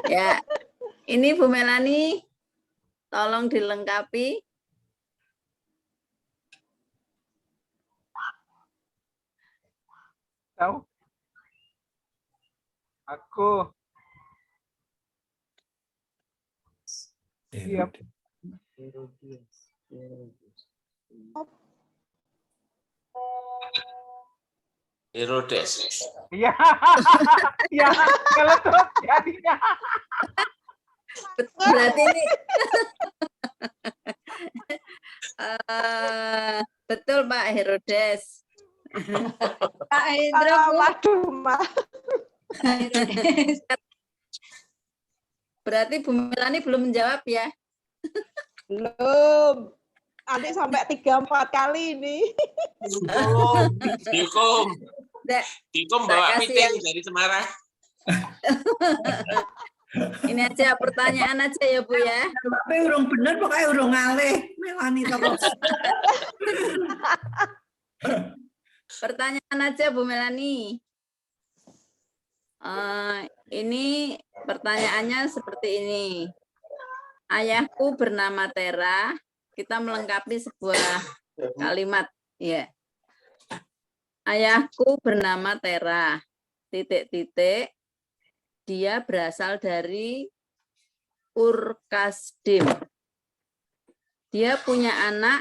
Ya, ini Bu Melani, tolong dilengkapi. Tahu? Aku. Siap. Herodes. Iya. Ya, kalau terus jadinya. Berarti ini betul Pak Herodes. Pak Hendro, Bu. Waduh, Ma. Berarti Bu Melani belum menjawab ya? Belum. Nanti sampai 3-4 kali ini. Dihukum. Nggak, Dihukum tak bawa kasih piting yang- dari Semarang. Ini aja pertanyaan aja ya Bu ya. Tapi urung bener pokoknya urung ngalih. Melani terus. Pertanyaan aja Bu Melani. Ini pertanyaannya seperti ini. Ayahku bernama Tera. Kita melengkapi sebuah kalimat. Ya. Ayahku bernama Tera. Titik-titik. Dia berasal dari Ur-Kasdim. Dia punya anak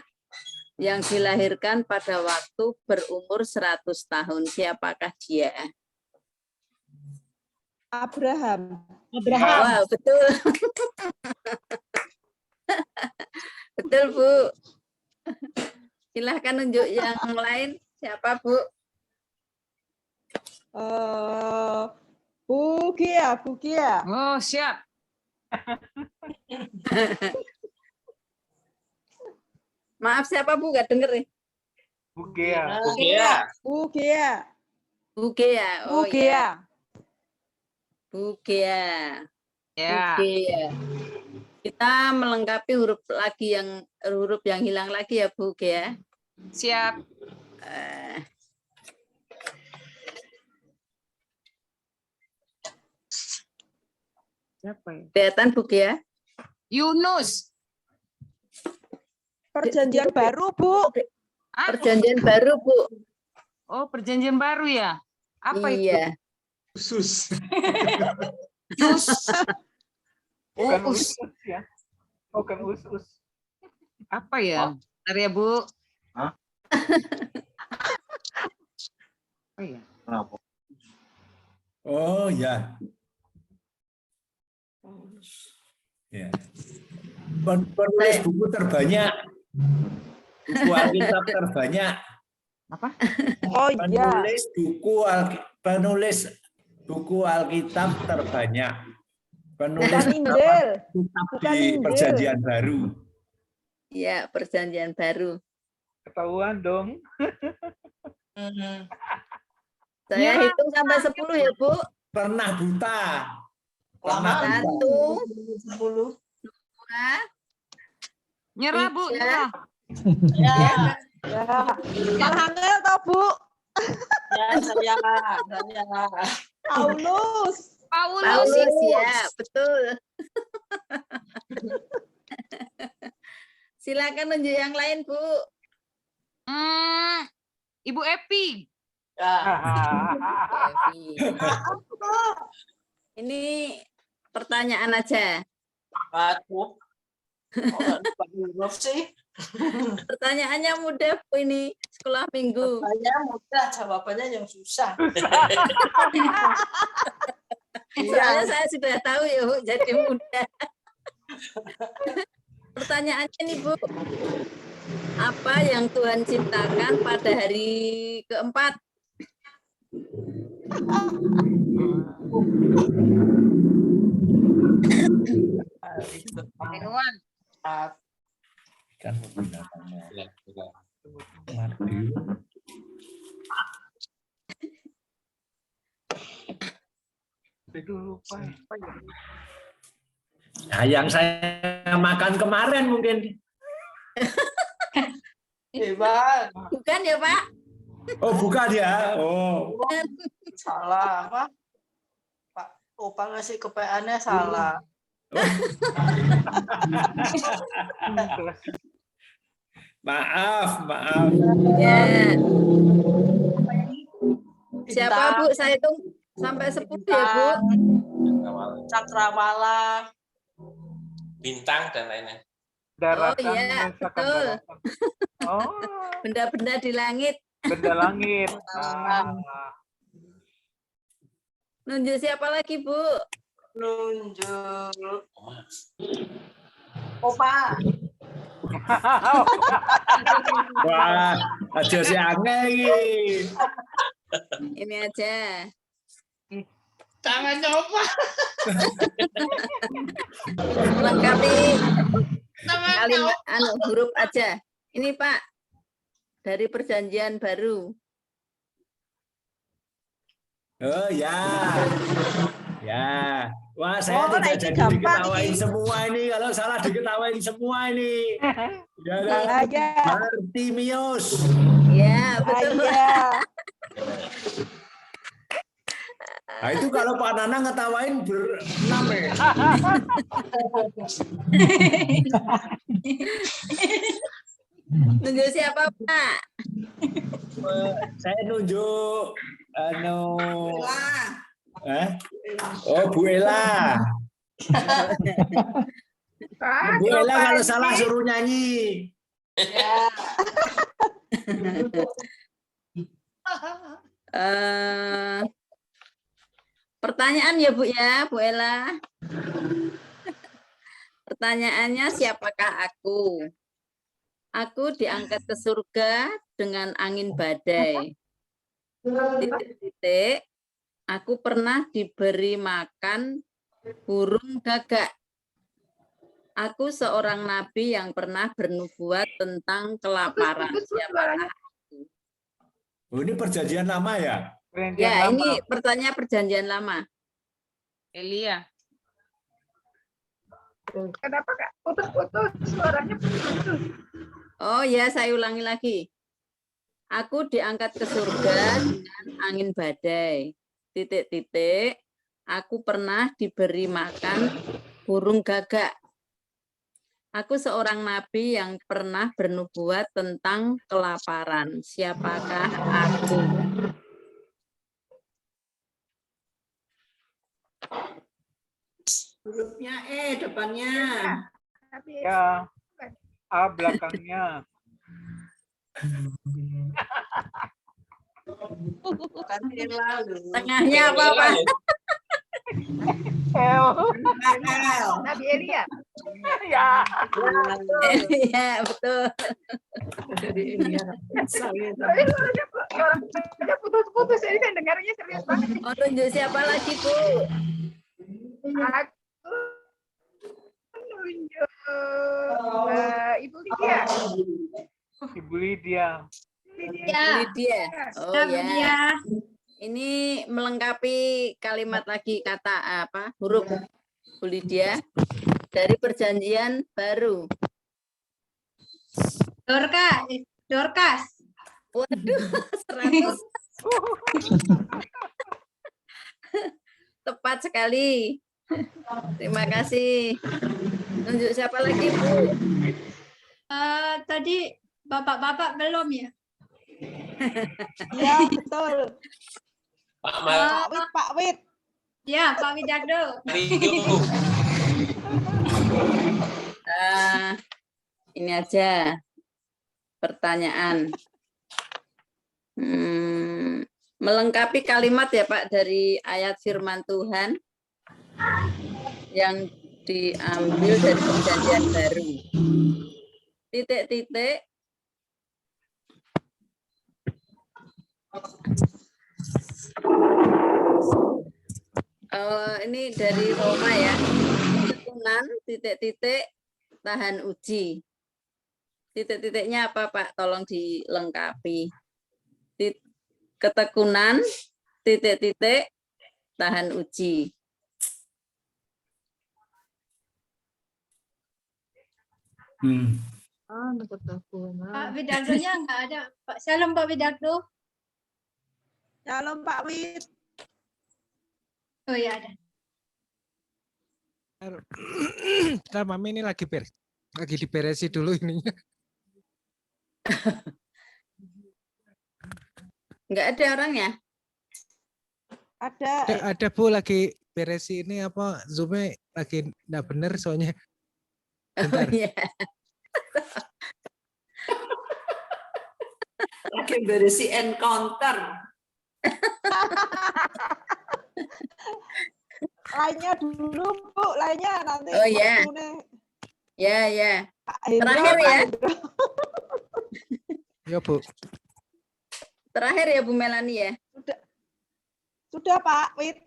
yang dilahirkan pada waktu berumur 100 tahun. Siapakah dia? Abraham. Wow, betul. Betul, Bu. Silahkan nunjuk yang lain. Siapa, Bu? Bu Gia. Oh, siap. Maaf, siapa, Bu? Gak denger nih. Bugea. Oke ya. Bu Gia. Bu Gea. Bu Oh, Gia. ya. Bu Gea. Ya. Oke. Kita melengkapi huruf yang hilang lagi ya, Bu Gea. Siap. Siapa ya? Kelihatan, Bu Gea? Yunus. Perjanjian baru, Bu. Ah, Perjanjian baru, Bu. oh, perjanjian baru ya? Apa itu? Iya. Khusus. Yus. Bukan Oh, us ya. Bukan us. apa ya? Bentar ya, Bu. Hah? Oh, iya. Oh ya. Ya. Penulis buku terbanyak. Buku Alkitab terbanyak. Apa? Oh iya. Penulis buku Alkitab terbanyak. Penulis Bukan Injil. kitab Bukan di Injil. Perjanjian Baru. Iya, perjanjian baru. Ketahuan dong. Saya Nyerah. hitung sampai 10 ya, Bu. Pernah buta. Lama. Pernah buta. 1, 2, Nyerah, Bu. Nyerah. ya. Ya. Yang Hangel toh, Bu? Saya. Paulus. Paulus ya, betul. Silakan nunjuk yang lain, Bu. Ibu Epi. Evi. Ini pertanyaan aja. Aku. Sih. Pertanyaannya mudah, Bu, ini sekolah minggu. Pertanyaan mudah, jawabannya yang susah. Soalnya saya sudah tahu ya, Bu, jadi mudah. Pertanyaannya nih, Bu. Apa yang Tuhan ciptakan pada hari keempat? Hewan. Kan binatangnya. Aduh, lupa. Nah, yang saya makan kemarin mungkin. Hebat. Bukan ya, Pak? Oh, bukan ya. Oh. Salah apa? Opa ngasih ke PA-nya salah. Maaf, maaf. Ya. Siapa Bintang, Bu? Saya hitung sampai 10 ya Bu. Cakrawala. Bintang dan lainnya. Daratan, iya, misalkan betul. daratan. Oh, Benda-benda di langit. benda langit. Nunjuk siapa lagi Bu? Nunjuk. Opa. Wah, aja si angel iki. Ini aja. Tangannya Opa. Lengkapi Tangannya kalimat huruf aja. Ini Pak, dari perjanjian baru. Oh ya. Ya. Wah, saya Oh, tidak ini jadi gampang diketawain ini. semua ini. Kalau salah diketawain semua ini. Ya, kan? Aja. Bartimius. Ya, betul. Aja. Nah, itu kalau Pak Nana ngetawain berenam ya. Nunjuk siapa Pak? Saya nunjuk Lah, Oh, Bu Ella. Bu Ella kalau salah suruh nyanyi. Pertanyaan ya Bu ya, Bu Ella. Pertanyaannya, siapakah aku? Aku diangkat ke surga dengan angin badai. Titik-titik. Aku pernah diberi makan burung gagak. Aku seorang nabi yang pernah bernubuat tentang kelaparan. Siapakah? Oh, ini perjanjian lama ya? Perjanjian Ya, lama. ini pertanyaan perjanjian lama. Elia. Kenapa Kak? Putus-putus, suaranya putus-putus. Oh ya, saya ulangi lagi. Aku diangkat ke surga dengan angin badai. Titik-titik. Aku pernah diberi makan burung gagak. Aku seorang nabi yang pernah bernubuat tentang kelaparan. Siapakah aku? hurufnya depannya. Tapi Ya, A belakangnya. Bukan yang lalu. Tengahnya apa Pak? L. L. Nabi Elia. Ya. Ya, betul. Tapi suaranya putus-putus, jadi saya dengarnya serius banget. Oh, tunjuk siapa lagi, Bu? Aku nunjuk Ibu Lydia. Ibu Lydia. Lydia. Oh ya. Ini melengkapi kalimat lagi kata apa? Huruf Bu Lydia dari perjanjian baru. Dorcas. Waduh, 100. Tepat sekali. Terima kasih. Tunjuk siapa lagi, Bu? Tadi bapak-bapak belum ya? Ya, betul. Pak Mar Pak Wit. Ya, Pak Widakdo. Mario. Ini aja pertanyaan. Melengkapi kalimat ya Pak dari ayat firman Tuhan yang diambil dari perjanjian baru. Titik-titik. Ini dari Roma ya. Ketekunan, titik-titik, tahan uji. Titik-titiknya apa Pak? Tolong dilengkapi. Ketekunan, titik-titik, tahan uji. Pak Widakdo-nya nggak ada. Pak Salam Pak Widakdo. Shalom Pak Wit. Oh ya ada. Ntar Mami ini lagi diberesi dulu ininya. Enggak ada orangnya? Ada. Ada Bu lagi beresi ini apa Zoom-nya lagi enggak bener soalnya. Oh Bentar. iya. Oke, berisi encounter. Lainnya dulu Bu, lainnya nanti. Oh, iya. waktunya. Ya, ya. Pak Hendro, Terakhir Pak ya. Hendro. Ya Bu. Terakhir ya Bu Melani ya. Sudah Pak Wit.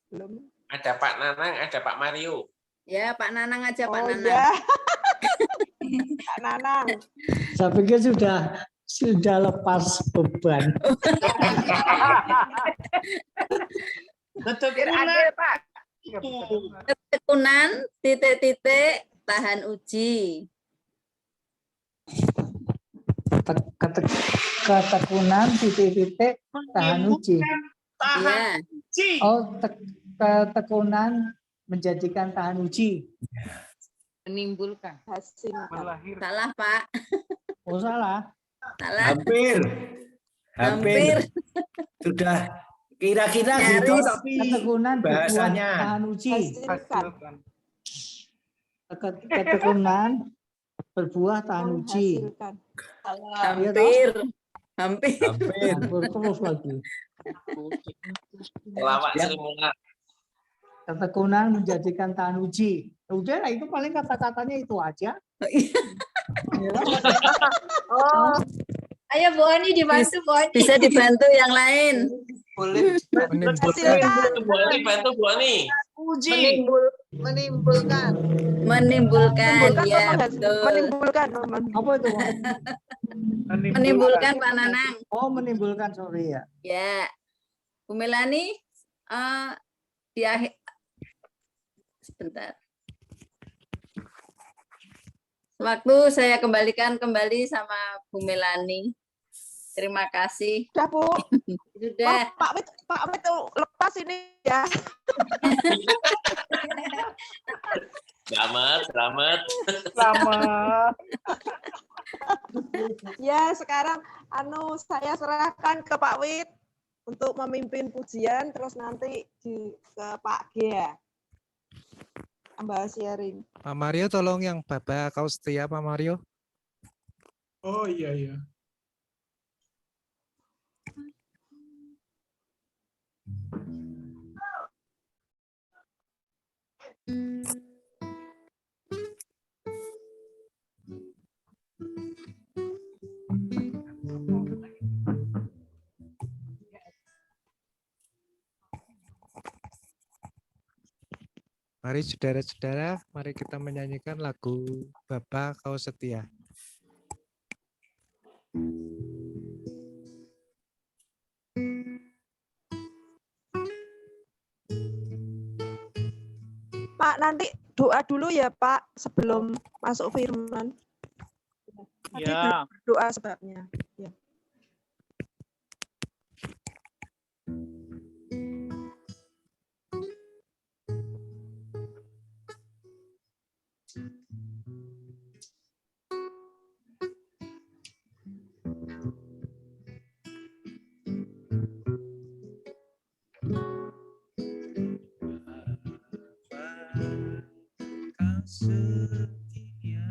Belum. Ada Pak Nanang, ada Pak Mario. Ya, Pak Nanang aja Pak Oh Nanang. iya. Pak Nanang. Saya pikir sudah lepas beban. Biar adil, Pak. Ketekunan titik-titik tahan uji. Ketekunan titik-titik tahan uji. Iya. Oh, ketekunan menjadikan tahan uji. Menimbulkan. Hasil. Melahirkan. Salah Pak. Oh, salah. Salah. Hampir. Hampir. Sudah kira-kira Nyaris. gitu tapi Ketekunan berbuah bahasanya. tahan uji. Hasilkan. Ketekunan berbuah tahan uji. Menghasilkan. Hampir. Hampir. Hampir. Terus lagi. Lawak Sri Mulat. Ketekunan menjadikan tahan uji. Udah lah, itu paling kata-katanya itu aja. Oh. Ayo Bu Ani dibantu Bu Ani. Bisa dibantu yang lain. Boleh. Hasilkan. Bu Ani, bantu Bu Ani. Uji. Menimbulkan. Menimbulkan. Ya, apa betul. menimbulkan. Apa itu? Menimbulkan Pak Nanang. Oh, menimbulkan, sorry ya. Ya. Bu Melani, di akhir. Sebentar. Waktu saya kembalikan kembali sama Bu Melani. Terima kasih. Sudah Bu. Sudah. Wah, Pak Wit lepas ini ya. Selamat, selamat. Selamat. Ya, sekarang saya serahkan ke Pak Wit untuk memimpin pujian, terus nanti ke Pak G ya. Tambah sharing. Pak Mario tolong yang Bapak kau setia Pak Mario. Oh iya iya. Mari saudara-saudara, mari kita menyanyikan lagu Bapa Kau Setia. Pak, nanti doa dulu ya Pak sebelum masuk firman. Nanti Ya. doa sebabnya. Ya. Kau setia.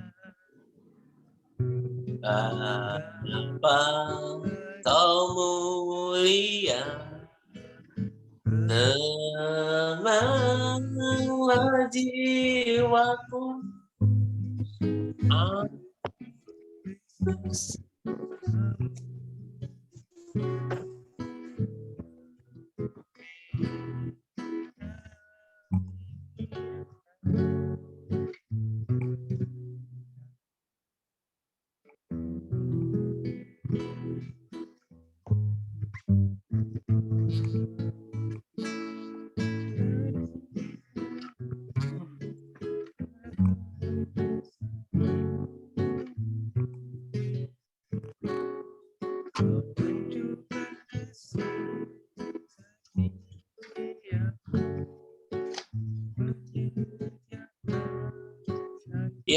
Apa kau mulia, tenanglah jiwaku.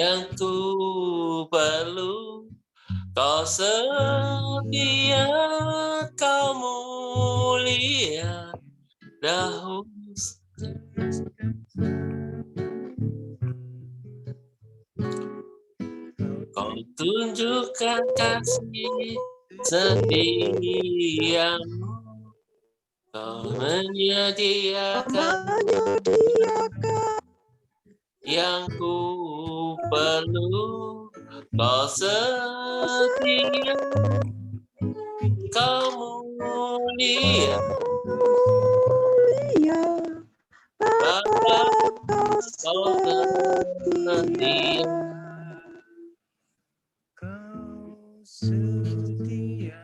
yang ku perlu. Kau setia, kau mulia, dahulu. Kau tunjukkan kasih setiamu. Kau menyediakan yang ku perlu. Kau setia, kau mulia, Bapa kau setia. Kau setia.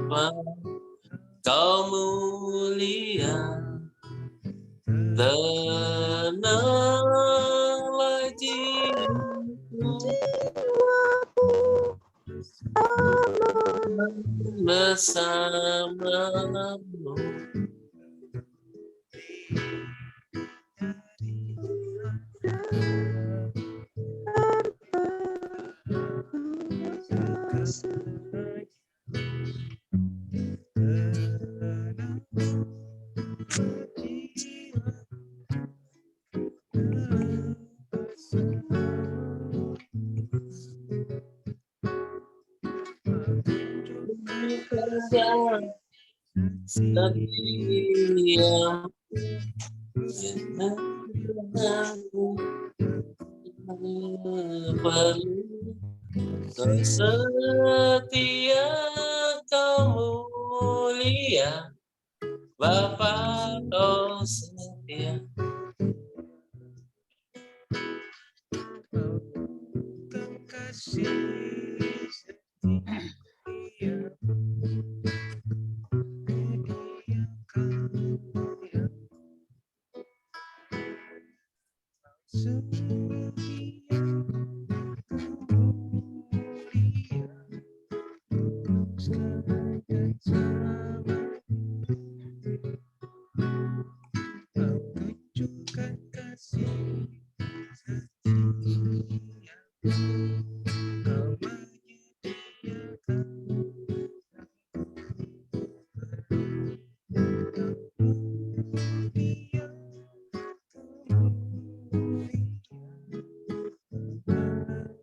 Bapa kau mulia, tenanglah jiwaku bersamamu. Setia, kau setia, kau mulia, Bapa kau setia. Kau kasih setia. Tunjukkan kasih setia. Kau menyediakan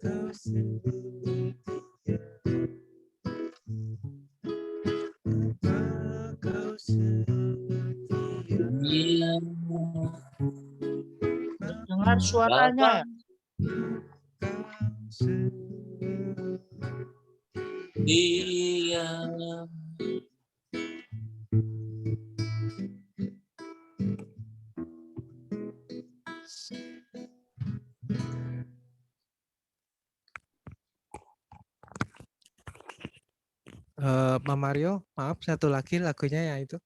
kau setia. Kau setia. Dengar suaranya. Dia Pak Mario, maaf satu lagi lagunya ya itu.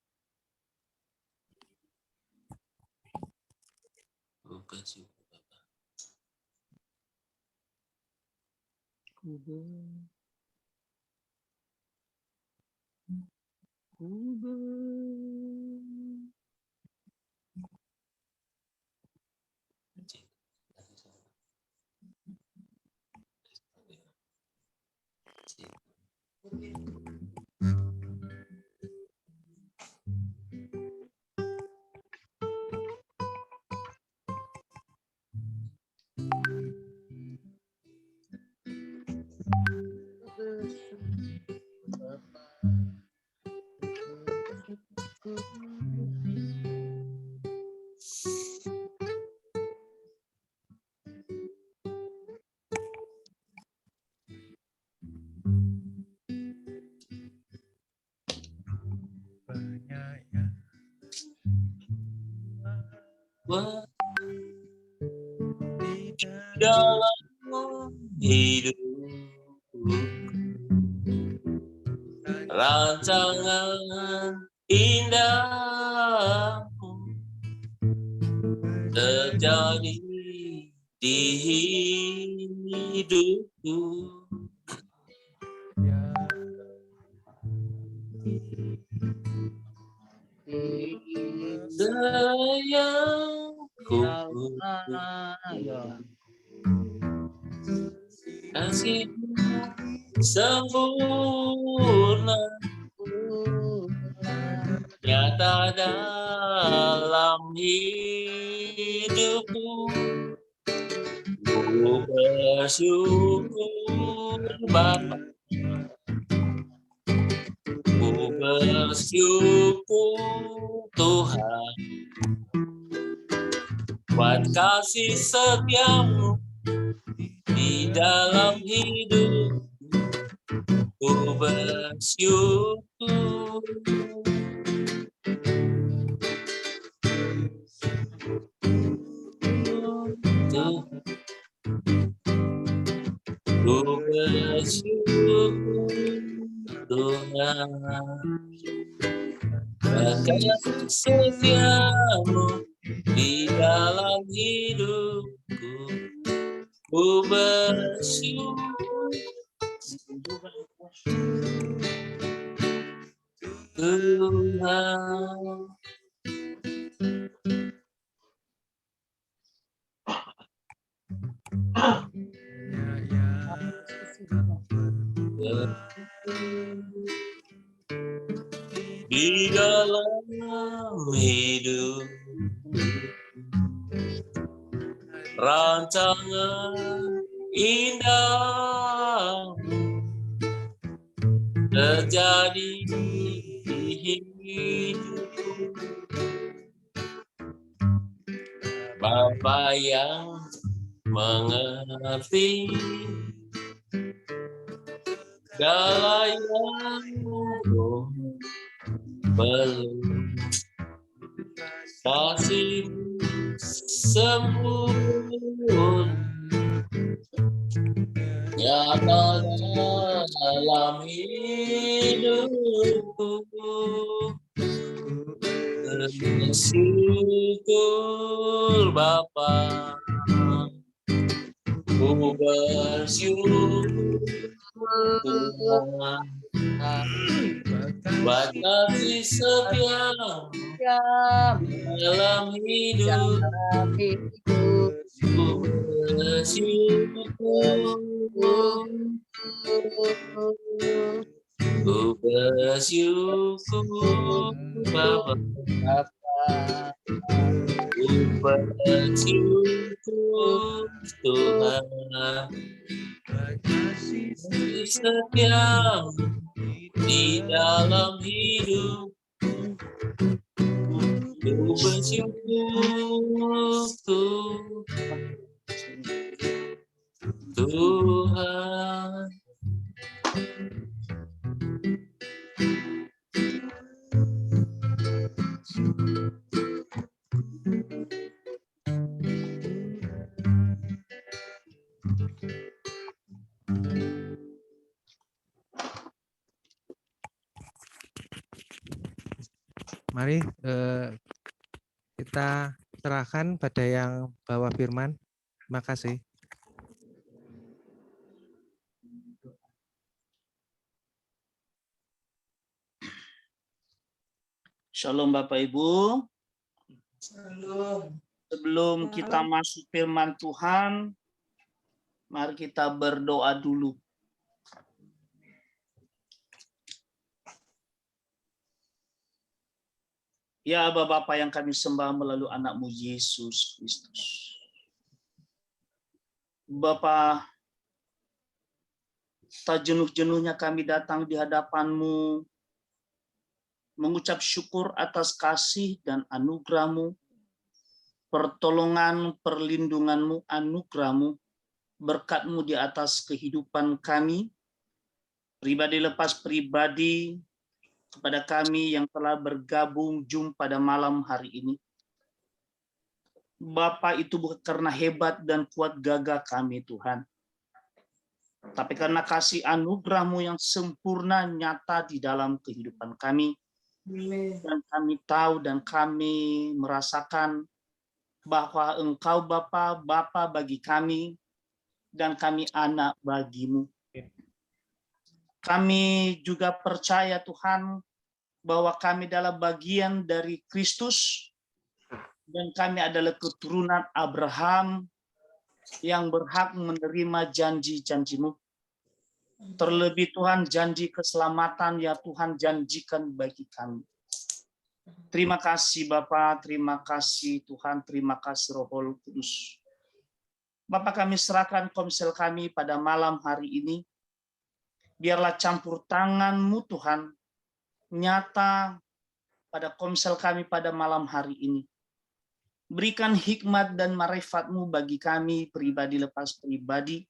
dalam hidupku, rancangan indahmu terjadi di hidupku. Sayangku kasih-Mu sempurna nyata dalam hidupku. Ku bersyukur Bapa, ku bersyukur Tuhan, buat kasih setia-Mu di dalam hidup. Ku bersyukur. Ku bersyukur Tuhan, kasih setia-Mu di dalam hidupku. Ku bersyukur Tuhan. Di dalam hidup rancangan indah terjadi di hidupku. Bapa yang mengerti segala yang belum kasih sempurna nyata dalam hidupku. Bersyukur Bapa, ku bersyukur Tuhan, buat kasih setia dalam hidup. Ku bersyukur, ku bersyukur Bapa, ku bersyukur Tuhan, kasih setia di dalam hidup. Ku bersyukur Tuhan. Mari kita serahkan pada yang bawa firman. Terima kasih. Shalom Bapak Ibu. Shalom. Sebelum kita masuk firman Tuhan, mari kita berdoa dulu. Ya Bapa yang kami sembah melalui anak-Mu Yesus Kristus. Bapa, tak jenuh-jenuhnya kami datang di hadapan-Mu, mengucap syukur atas kasih dan anugerah-Mu, pertolongan, perlindungan-Mu, anugerah-Mu, berkat-Mu di atas kehidupan kami, pribadi lepas pribadi, kepada kami yang telah bergabung Zoom pada malam hari ini. Bapa, itu bukan karena hebat dan kuat gagah kami Tuhan, tapi karena kasih anugerah-Mu yang sempurna nyata di dalam kehidupan kami. Dan kami tahu dan kami merasakan bahwa Engkau Bapa bagi kami, dan kami anak bagi-Mu. Kami juga percaya Tuhan bahwa kami adalah bagian dari Kristus dan kami adalah keturunan Abraham yang berhak menerima janji-janji-Mu. Terlebih Tuhan, janji keselamatan ya Tuhan janjikan bagi kami. Terima kasih Bapa, terima kasih Tuhan, terima kasih Roh Kudus. Bapak, kami serahkan komsel kami pada malam hari ini. Biarlah campur tangan-Mu Tuhan nyata pada komsel kami pada malam hari ini. Berikan hikmat dan marifat-Mu bagi kami pribadi lepas pribadi.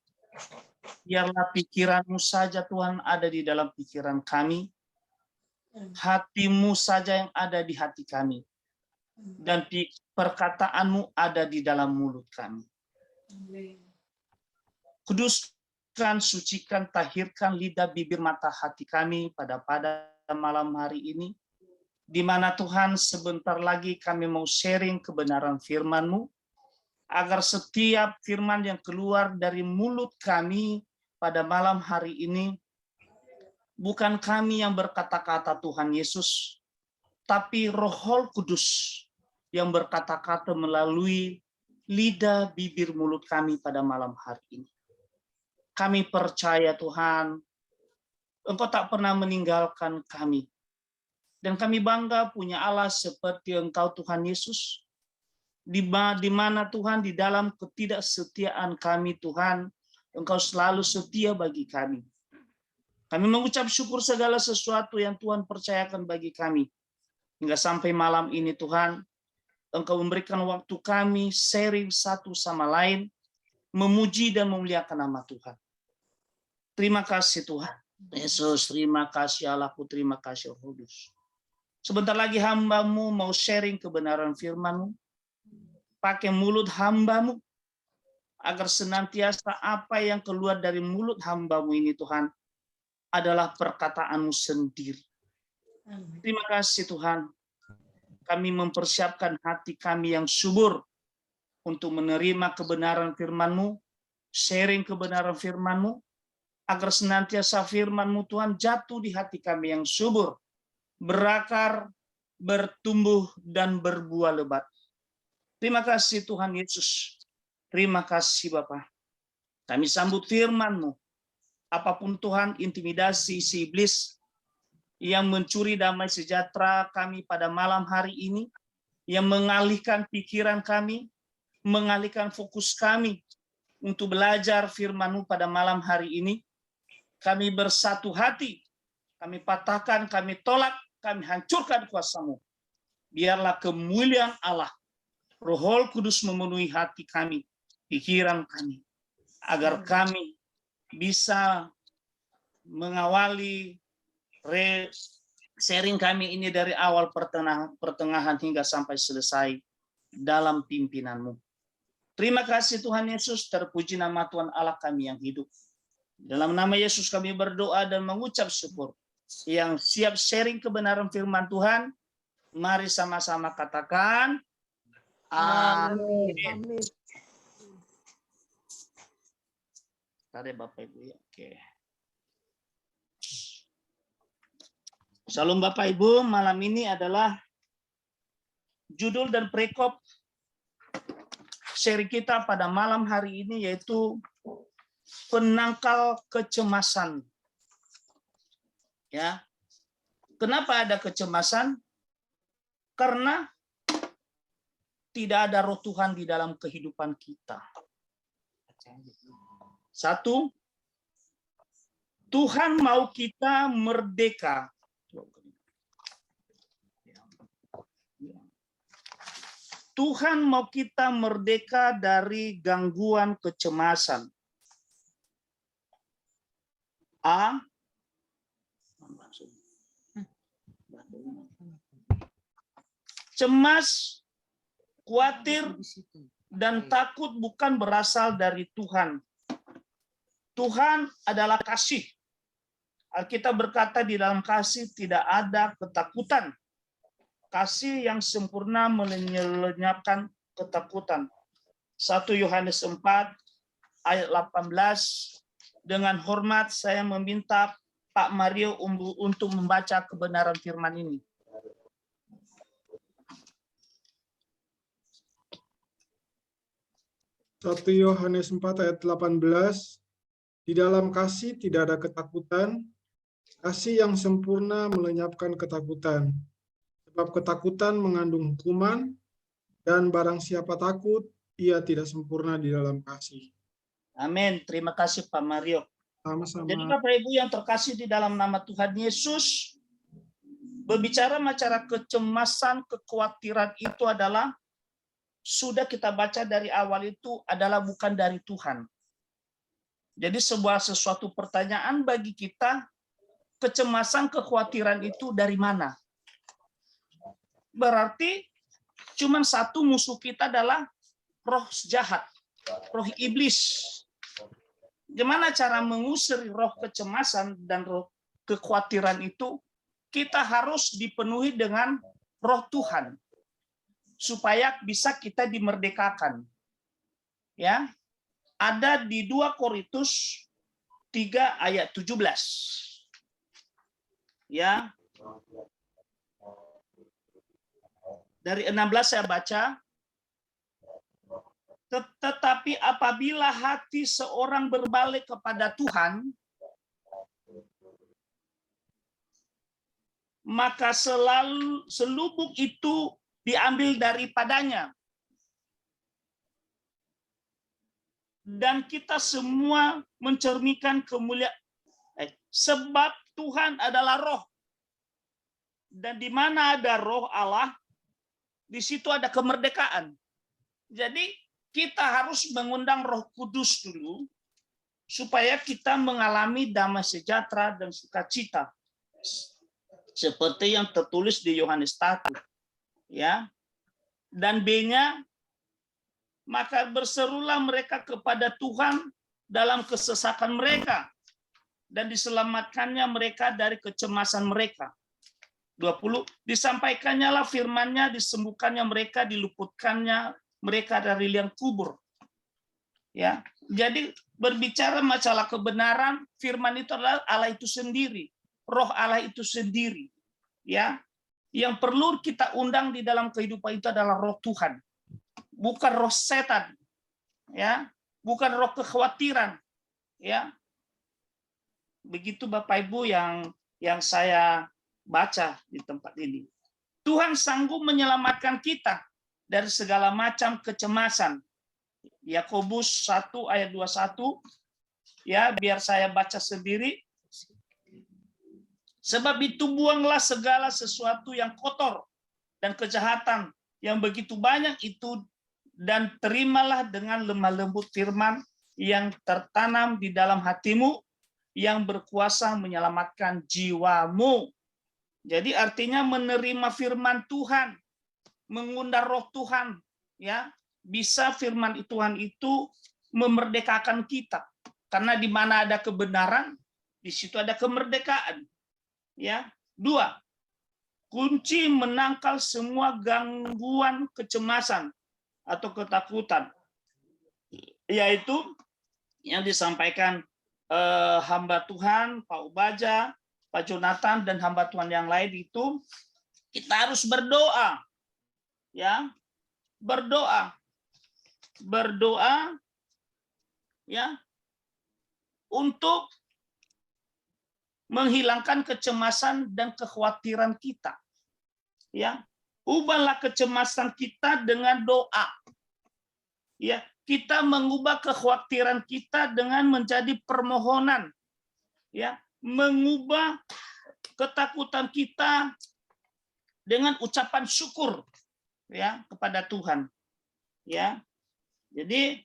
Biarlah pikiran-Mu saja Tuhan ada di dalam pikiran kami. Hati-Mu saja yang ada di hati kami. Dan perkataan-Mu ada di dalam mulut kami. Kuduskan, sucikan, tahirkan lidah, bibir, mata, hati kami pada malam hari ini. Di mana Tuhan sebentar lagi kami mau sharing kebenaran firman-Mu. Agar setiap firman yang keluar dari mulut kami pada malam hari ini, bukan kami yang berkata-kata Tuhan Yesus, tapi Roh Kudus yang berkata-kata melalui lidah, bibir, mulut kami pada malam hari ini. Kami percaya Tuhan, Engkau tak pernah meninggalkan kami. Dan kami bangga punya Allah seperti Engkau Tuhan Yesus. Di mana Tuhan di dalam ketidaksetiaan kami Tuhan, Engkau selalu setia bagi kami. Kami mengucap syukur segala sesuatu yang Tuhan percayakan bagi kami. Hingga sampai malam ini Tuhan, Engkau memberikan waktu kami sharing satu sama lain, memuji dan memuliakan nama Tuhan. Terima kasih Tuhan. Yesus, terima kasih Allahku, terima kasih Roh Kudus. Sebentar lagi hamba-Mu mau sharing kebenaran firman-Mu. Pakai mulut hamba-Mu, agar senantiasa apa yang keluar dari mulut hamba-Mu ini Tuhan, adalah perkataan-Mu sendiri. Terima kasih Tuhan. Kami mempersiapkan hati kami yang subur untuk menerima kebenaran firman-Mu, sharing kebenaran firman-Mu, agar senantiasa firman-Mu Tuhan jatuh di hati kami yang subur, berakar, bertumbuh, dan berbuah lebat. Terima kasih Tuhan Yesus. Terima kasih Bapa. Kami sambut firman-Mu. Apapun Tuhan intimidasi si iblis yang mencuri damai sejahtera kami pada malam hari ini, yang mengalihkan pikiran kami, mengalihkan fokus kami untuk belajar firman-Mu pada malam hari ini. Kami bersatu hati, kami patahkan, kami tolak, kami hancurkan kuasa-Mu. Biarlah kemuliaan Allah, Roh Kudus memenuhi hati kami, pikiran kami, agar kami bisa mengawali sharing kami ini dari awal pertengahan hingga sampai selesai dalam pimpinan-Mu. Terima kasih Tuhan Yesus, terpuji nama Tuhan Allah kami yang hidup. Dalam nama Yesus kami berdoa dan mengucap syukur. Yang siap sharing kebenaran firman Tuhan, mari sama-sama katakan amin. Amin. Tadi Bapak Ibu ya. Oke. Salam Bapak Ibu, malam ini adalah judul dan prekop seri kita pada malam hari ini, yaitu penangkal kecemasan. Ya. Kenapa ada kecemasan? Karena tidak ada roh Tuhan di dalam kehidupan kita. Satu, Tuhan mau kita merdeka. Tuhan mau kita merdeka dari gangguan kecemasan. Cemas, khawatir, dan takut bukan berasal dari Tuhan. Tuhan adalah kasih. Alkitab berkata di dalam kasih tidak ada ketakutan. Kasih yang sempurna melenyapkan ketakutan. 1 Yohanes 4 ayat 18. Dengan hormat saya meminta Pak Mario untuk membaca kebenaran firman ini. Satu Yohanes 4 ayat 18. Di dalam kasih tidak ada ketakutan, kasih yang sempurna melenyapkan ketakutan. Sebab ketakutan mengandung hukuman, dan barang siapa takut, ia tidak sempurna di dalam kasih. Amin. Terima kasih Pak Mario. Sama-sama. Jadi Bapak Ibu yang terkasih di dalam nama Tuhan Yesus, berbicara masalah kecemasan, kekhawatiran itu adalah, sudah kita baca dari awal itu adalah bukan dari Tuhan. Jadi sesuatu pertanyaan bagi kita, kecemasan, kekhawatiran itu dari mana? Berarti cuma satu musuh kita adalah roh jahat, roh iblis. Gimana cara mengusir roh kecemasan dan roh kekhawatiran itu? Kita harus dipenuhi dengan roh Tuhan supaya bisa kita dimerdekakan. Ya. Ada di 2 Korintus 3 ayat 17. Ya. Dari 16 saya baca. Tetapi apabila hati seorang berbalik kepada Tuhan, maka selubung itu diambil daripadanya. Dan kita semua mencerminkan kemuliaan. Sebab Tuhan adalah roh. Dan di mana ada roh Allah, di situ ada kemerdekaan. Jadi kita harus mengundang Roh Kudus dulu supaya kita mengalami damai sejahtera dan sukacita. Seperti yang tertulis di Yohanes 1. Ya. Dan B-nya, maka berserulah mereka kepada Tuhan dalam kesesakan mereka dan diselamatkannya mereka dari kecemasan mereka. 20, disampaikannya lah firman-Nya, disembuhkannya mereka, diluputkannya mereka dari liang kubur. Ya, jadi berbicara masalah kebenaran, firman itu adalah Allah itu sendiri, roh Allah itu sendiri. Ya, yang perlu kita undang di dalam kehidupan itu adalah roh Tuhan, bukan roh setan. Ya, bukan roh kekhawatiran. Ya, begitu Bapak Ibu yang saya baca di tempat ini. Tuhan sanggup menyelamatkan kita dari segala macam kecemasan. Yakobus 1 ayat 21. Ya, biar saya baca sendiri. Sebab itu buanglah segala sesuatu yang kotor dan kejahatan yang begitu banyak itu, dan terimalah dengan lemah lembut firman yang tertanam di dalam hatimu, yang berkuasa menyelamatkan jiwamu. Jadi artinya menerima firman Tuhan, mengundang roh Tuhan, ya, bisa firman Tuhan itu memerdekakan kita. Karena di mana ada kebenaran, di situ ada kemerdekaan. Ya. 2, kunci menangkal semua gangguan kecemasan atau ketakutan, yaitu yang disampaikan hamba Tuhan, Pak Ubaja, Pak Jonathan, dan hamba Tuhan yang lain itu, kita harus berdoa. Ya, berdoa ya, untuk menghilangkan kecemasan dan kekhawatiran kita. Ya, ubahlah kecemasan kita dengan doa. Ya, kita mengubah kekhawatiran kita dengan menjadi permohonan. Ya, mengubah ketakutan kita dengan ucapan syukur, ya, kepada Tuhan. Ya. Jadi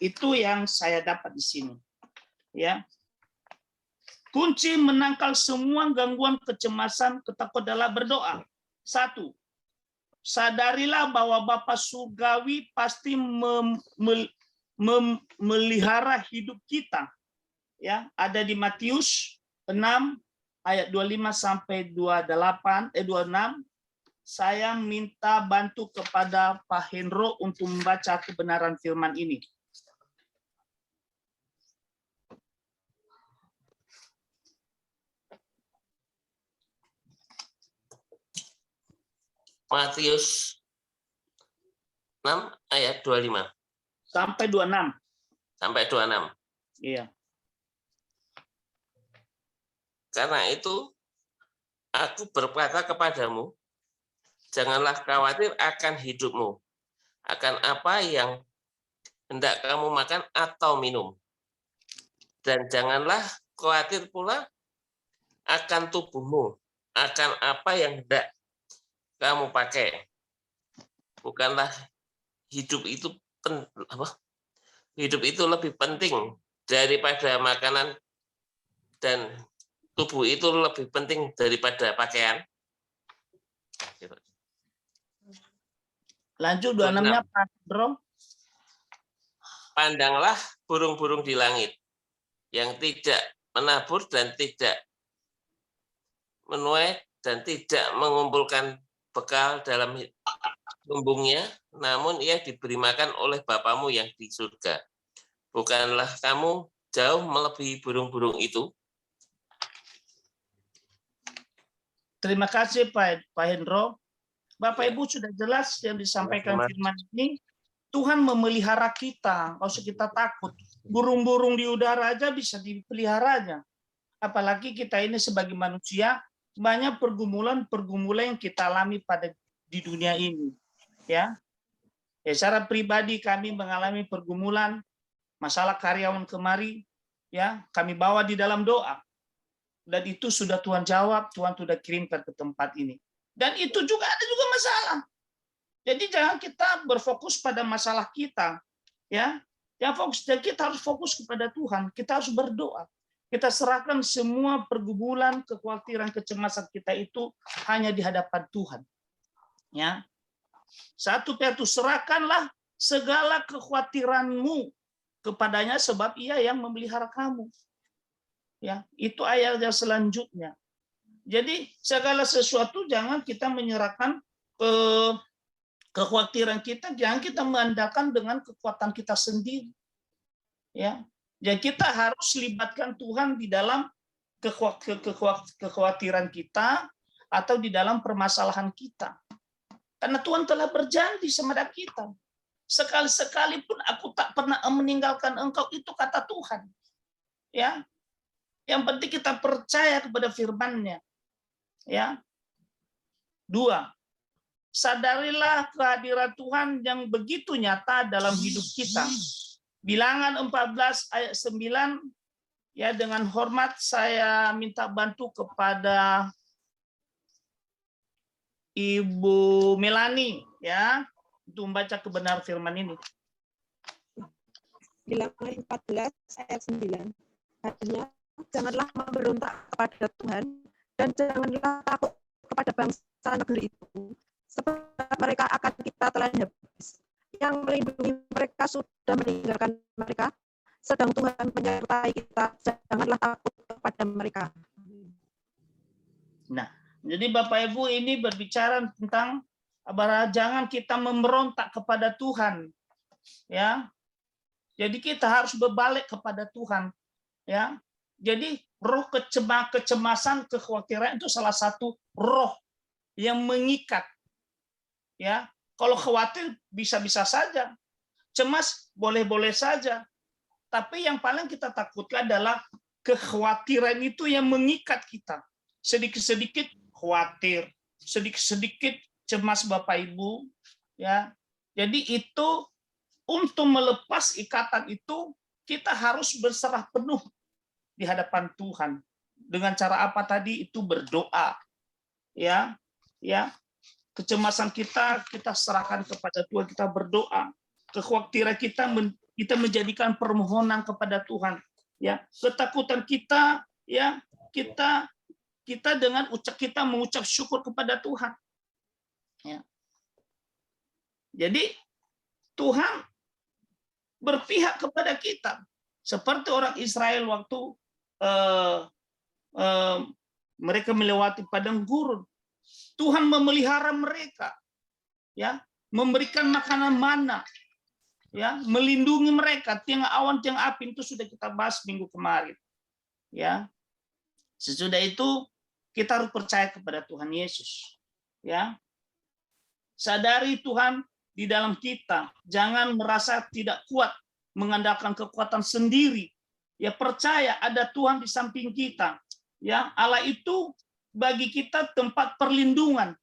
itu yang saya dapat di sini. Ya. Kunci menangkal semua gangguan kecemasan, ketakutan adalah berdoa. 1. Sadarilah bahwa Bapa Surgawi pasti memelihara hidup kita. Ya, ada di Matius 6 ayat 25 sampai 26. Saya minta bantu kepada Pak Hendro untuk membaca kebenaran firman ini. Matius 6 ayat 25. Sampai 26. Sampai 26. Iya. Karena itu aku berkata kepadamu, janganlah khawatir akan hidupmu, akan apa yang hendak kamu makan atau minum. Dan janganlah khawatir pula akan tubuhmu, akan apa yang hendak kamu pakai. Bukanlah hidup itu hidup itu lebih penting daripada makanan, dan tubuh itu lebih penting daripada pakaian. Lanjut 26-nya, Pak Bro. Pandanglah burung-burung di langit yang tidak menabur dan tidak menuai dan tidak mengumpulkan bekal dalam lumbungnya, namun ia diberi makan oleh Bapamu yang di surga. Bukanlah kamu jauh melebihi burung-burung itu? Terima kasih Pak Hendro. Bapak Ibu sudah jelas yang disampaikan firman ini. Tuhan memelihara kita, nggak usah kita takut. Burung-burung di udara aja bisa dipeliharanya. Apalagi kita ini sebagai manusia, banyak pergumulan yang kita alami di dunia ini. Ya, secara pribadi kami mengalami pergumulan, masalah karyawan kemari, ya kami bawa di dalam doa. Dan itu sudah Tuhan jawab, Tuhan sudah kirimkan ke tempat ini. Dan itu juga ada masalah. Jadi jangan kita berfokus pada masalah kita, ya. Kita harus fokus kepada Tuhan. Kita harus berdoa. Kita serahkan semua pergumulan, kekhawatiran, kecemasan kita itu hanya di hadapan Tuhan. Ya. 1 Petrus, serahkanlah segala kekhawatiranmu kepadanya sebab Ia yang memelihara kamu. Ya, itu ayat yang selanjutnya. Jadi segala sesuatu jangan kita menyerahkan kekhawatiran kita, jangan kita mengandalkan dengan kekuatan kita sendiri. Ya, jadi kita harus libatkan Tuhan di dalam kekhawatiran kita atau di dalam permasalahan kita. Karena Tuhan telah berjanji sama kita. Sekali-sekali pun aku tak pernah meninggalkan engkau, itu kata Tuhan. Ya. Yang penting kita percaya kepada firman-Nya. Ya. 2. Sadarilah kehadiran Tuhan yang begitu nyata dalam hidup kita. Bilangan 14 ayat 9, ya, dengan hormat saya minta bantu kepada Ibu Melani, ya, untuk membaca kebenaran firman ini. Bilangan 14 ayat 9. Artinya, janganlah memberontak kepada Tuhan dan janganlah takut kepada bangsa negeri itu, sebab mereka akan kita telan habis. Yang melindungi mereka sudah meninggalkan mereka, sedang Tuhan menyertai kita. Janganlah takut kepada mereka. Nah, jadi Bapak Ibu ini berbicara tentang jangan kita memberontak kepada Tuhan. Ya. Jadi kita harus berbalik kepada Tuhan. Ya. Jadi roh kecemasan, kekhawatiran itu salah satu roh yang mengikat. Ya, kalau khawatir bisa-bisa saja, cemas boleh-boleh saja. Tapi yang paling kita takutkan adalah kekhawatiran itu yang mengikat kita. Sedikit-sedikit khawatir, sedikit-sedikit cemas Bapak Ibu. Ya, jadi itu untuk melepas ikatan itu kita harus berserah penuh di hadapan Tuhan. Dengan cara apa tadi? Itu berdoa. Ya, ya. Kecemasan kita serahkan kepada Tuhan, kita berdoa. Kekhawatiran kita menjadikan permohonan kepada Tuhan. Ya, ketakutan kita, ya, kita dengan kita mengucap syukur kepada Tuhan. Ya. Jadi Tuhan berpihak kepada kita. Seperti orang Israel waktu mereka melewati padang gurun, Tuhan memelihara mereka, ya, memberikan makanan mana, ya, melindungi mereka. Tiang awan, tiang api itu sudah kita bahas minggu kemarin, ya. Sesudah itu kita harus percaya kepada Tuhan Yesus, ya. Sadari Tuhan di dalam kita, jangan merasa tidak kuat mengandalkan kekuatan sendiri. Ya, percaya ada Tuhan di samping kita. Ya, Allah itu bagi kita tempat perlindungan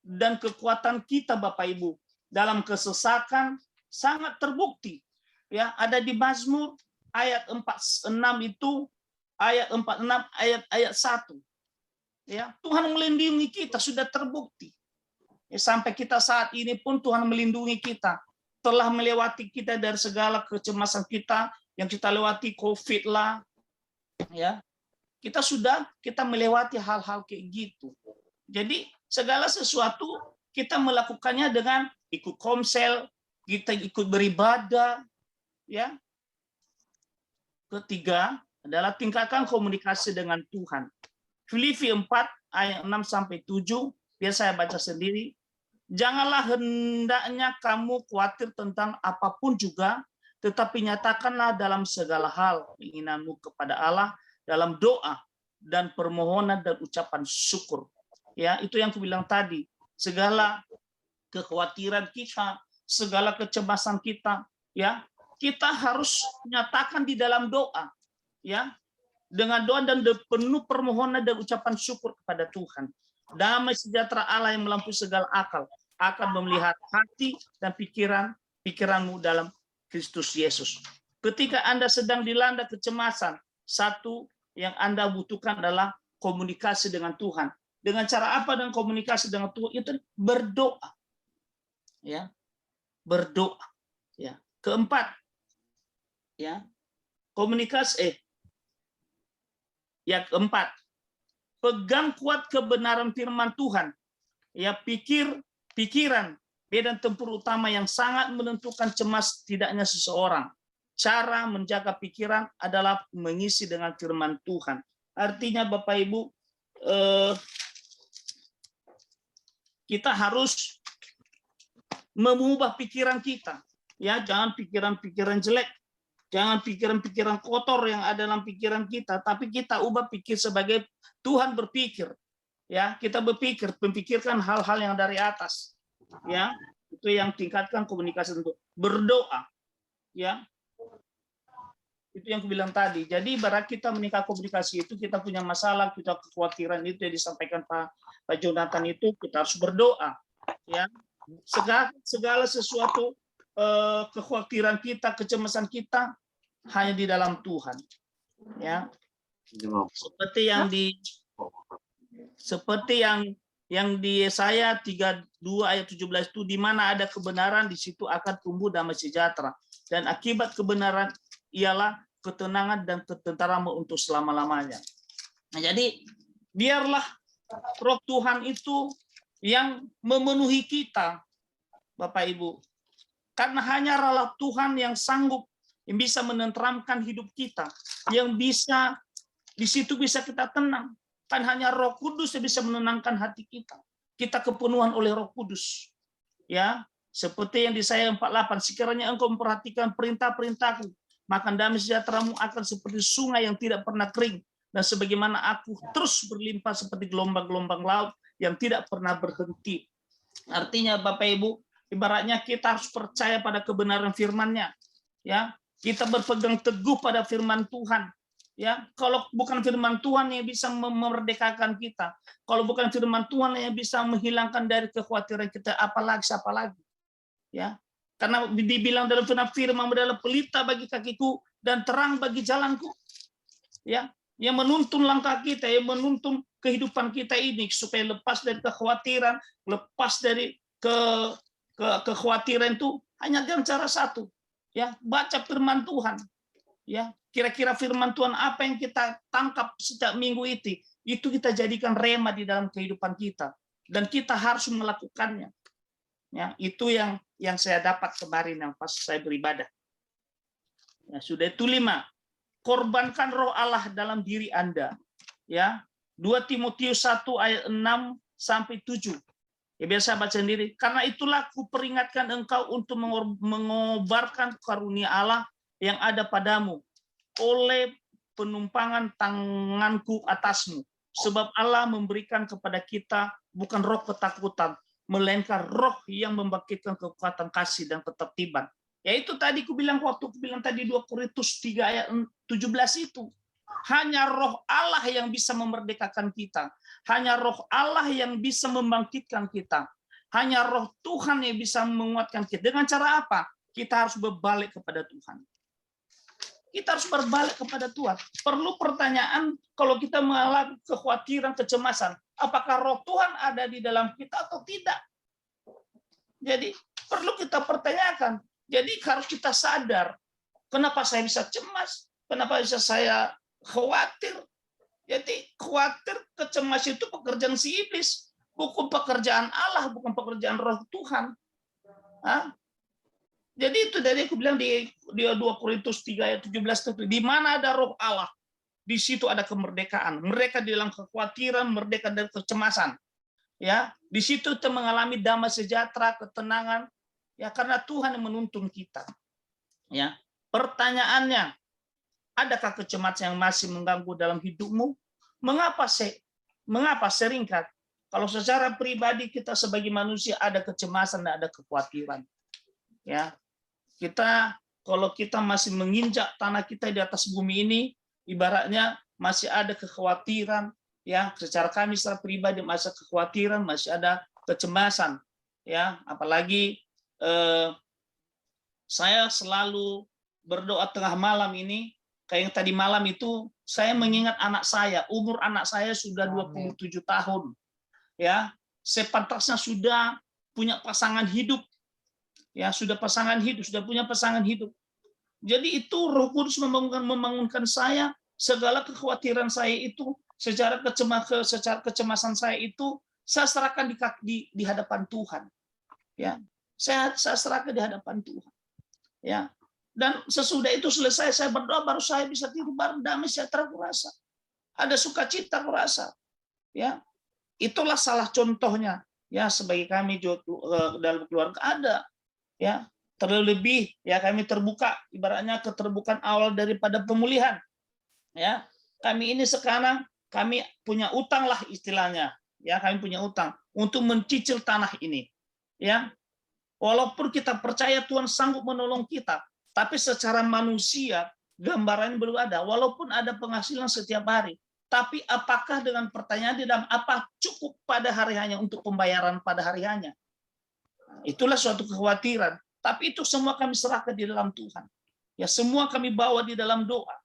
dan kekuatan kita, Bapak Ibu. Dalam kesesakan sangat terbukti. Ya, ada di Mazmur ayat 46 itu, ayat 46 ayat 1. Ya, Tuhan melindungi kita, sudah terbukti. Ya, sampai kita saat ini pun Tuhan melindungi kita. Telah melewati kita dari segala kecemasan kita yang kita lewati, COVID lah. Ya, kita melewati hal-hal kayak gitu. Jadi segala sesuatu kita melakukannya dengan ikut komsel, kita ikut beribadah, ya. Ketiga adalah tingkatkan komunikasi dengan Tuhan. Filipi 4 ayat 6 sampai 7, biar saya baca sendiri. Janganlah hendaknya kamu khawatir tentang apapun juga, tetapi nyatakanlah dalam segala hal keinginanmu kepada Allah dalam doa dan permohonan dan ucapan syukur. Ya, itu yang aku bilang tadi. Segala kekhawatiran kita, segala kecemasan kita, ya, kita harus nyatakan di dalam doa, ya, dengan doa dan penuh permohonan dan ucapan syukur kepada Tuhan. Damai sejahtera Allah yang melampaui segala akal akan melihat hati dan pikiranmu dalam Kristus Yesus. Ketika Anda sedang dilanda kecemasan, satu yang Anda butuhkan adalah komunikasi dengan Tuhan. Dengan cara apa dan komunikasi dengan Tuhan? Itu berdoa. Ya. Berdoa. Ya. Keempat, ya. Komunikasi yang keempat, pegang kuat kebenaran firman Tuhan. Ya, pikiran, medan tempur utama yang sangat menentukan cemas tidaknya seseorang. Cara menjaga pikiran adalah mengisi dengan firman Tuhan. Artinya Bapak Ibu, kita harus mengubah pikiran kita. Ya, jangan pikiran-pikiran jelek, jangan pikiran-pikiran kotor yang ada dalam pikiran kita, tapi kita ubah pikir sebagai Tuhan berpikir. Ya, kita memikirkan hal-hal yang dari atas. Ya, itu yang tingkatkan komunikasi untuk berdoa. Ya, itu yang aku bilang tadi. Jadi ibarat kita menikah komunikasi itu, kita punya masalah, kita kekhawatiran itu yang disampaikan Pak Jonathan itu, kita harus berdoa. Ya, segala sesuatu kekhawatiran kita, kecemasan kita hanya di dalam Tuhan. Ya, seperti yang di Yesaya 32 ayat 17 itu, di mana ada kebenaran di situ akan tumbuh damai sejahtera, dan akibat kebenaran ialah ketenangan dan ketentraman untuk selama-lamanya. Nah, jadi biarlah Roh Tuhan itu yang memenuhi kita, Bapak Ibu. Karena hanya Allah Tuhan yang sanggup, yang bisa menenteramkan hidup kita, yang bisa di situ bisa kita tenang. Kan hanya Roh Kudus yang bisa menenangkan hati kita. Kita kepenuhan oleh Roh Kudus. Ya, seperti yang di Yesaya 48, sekiranya engkau memperhatikan perintah-perintahku, maka damai sejahteramu akan seperti sungai yang tidak pernah kering, dan sebagaimana aku terus berlimpah seperti gelombang-gelombang laut yang tidak pernah berhenti. Artinya Bapak Ibu, ibaratnya kita harus percaya pada kebenaran firman-Nya. Ya, kita berpegang teguh pada firman Tuhan. Ya, kalau bukan firman Tuhan yang bisa memerdekakan kita, kalau bukan firman Tuhan yang bisa menghilangkan dari kekhawatiran kita, apalagi siapa lagi. Ya, karena dibilang dalam firman adalah pelita bagi kakiku dan terang bagi jalanku. Ya, yang menuntun langkah kita, yang menuntun kehidupan kita ini supaya lepas dari kekhawatiran, lepas dari kekhawatiran itu hanya dengan cara satu. Ya, baca firman Tuhan. Ya, kira-kira firman Tuhan apa yang kita tangkap setiap minggu itu kita jadikan rema di dalam kehidupan kita, dan kita harus melakukannya. Ya, itu yang saya dapat kemarin yang pas saya beribadah. Ya, sudah itu 5. Korbankan Roh Allah dalam diri Anda. Ya, 2 Timotius 1 ayat 6 sampai 7. Ya, biar saya baca sendiri. Karena itulah aku peringatkan engkau untuk mengobarkan karunia Allah yang ada padamu oleh penumpangan tanganku atasmu. Sebab Allah memberikan kepada kita bukan roh ketakutan, melainkan roh yang membangkitkan kekuatan kasih dan ketertiban. Ya, itu tadi aku bilang waktu aku bilang tadi 2 Korintus 3 ayat 17 itu. Hanya Roh Allah yang bisa memerdekakan kita. Hanya Roh Allah yang bisa membangkitkan kita. Hanya Roh Tuhan yang bisa menguatkan kita. Dengan cara apa? Kita harus berbalik kepada Tuhan. Kita harus berbalik kepada Tuhan. Perlu pertanyaan kalau kita mengalami kekhawatiran, kecemasan. Apakah Roh Tuhan ada di dalam kita atau tidak? Jadi perlu kita pertanyakan. Jadi harus kita sadar. Kenapa saya bisa cemas? Kenapa bisa saya khawatir? Jadi khawatir, kecemas itu pekerjaan si iblis, bukan pekerjaan Allah, bukan pekerjaan Roh Tuhan. Jadi itu dari aku bilang di 2 Korintus 3 ayat 17 itu, di mana ada Roh Allah, di situ ada kemerdekaan. Mereka di dalam kekhawatiran, merdeka dari kecemasan. Ya, di situ kita mengalami damai sejahtera, ketenangan, ya karena Tuhan yang menuntun kita. Ya, pertanyaannya, adakah kecemasan yang masih mengganggu dalam hidupmu? Mengapa seringkali kalau secara pribadi kita sebagai manusia ada kecemasan dan ada kekhawatiran? Ya, kalau kita masih menginjak tanah kita di atas bumi ini, ibaratnya masih ada kekhawatiran, ya secara kami secara pribadi masih ada kekhawatiran, masih ada kecemasan, ya apalagi saya selalu berdoa tengah malam ini. Kayak yang tadi malam itu saya mengingat anak saya, umur anak saya sudah 27 tahun. Ya, sepantasnya sudah punya pasangan hidup. Ya, sudah punya pasangan hidup. Jadi itu Roh Kudus membangunkan saya, segala kekhawatiran saya itu, secara kecemasan saya itu saya serahkan di hadapan Tuhan. Ya, saya serahkan di hadapan Tuhan. Ya. Dan sesudah itu selesai saya berdoa, baru saya bisa tidur, baru damai sejahtera kurasa. Ada sukacita kurasa. Ya, itulah salah contohnya. Ya, sebagai kami dalam keluarga ada. Ya, terlebih ya kami terbuka, ibaratnya keterbukaan awal daripada pemulihan. Ya, kami ini sekarang kami punya utang lah istilahnya. Ya, kami punya utang untuk mencicil tanah ini. Ya, walaupun kita percaya Tuhan sanggup menolong kita. Tapi secara manusia, gambaran belum ada. Walaupun ada penghasilan setiap hari. Tapi apakah dengan pertanyaan di dalam apa cukup pada hari hanya untuk pembayaran pada hari hanya? Itulah suatu kekhawatiran. Tapi itu semua kami serahkan di dalam Tuhan. Ya, semua kami bawa di dalam doa.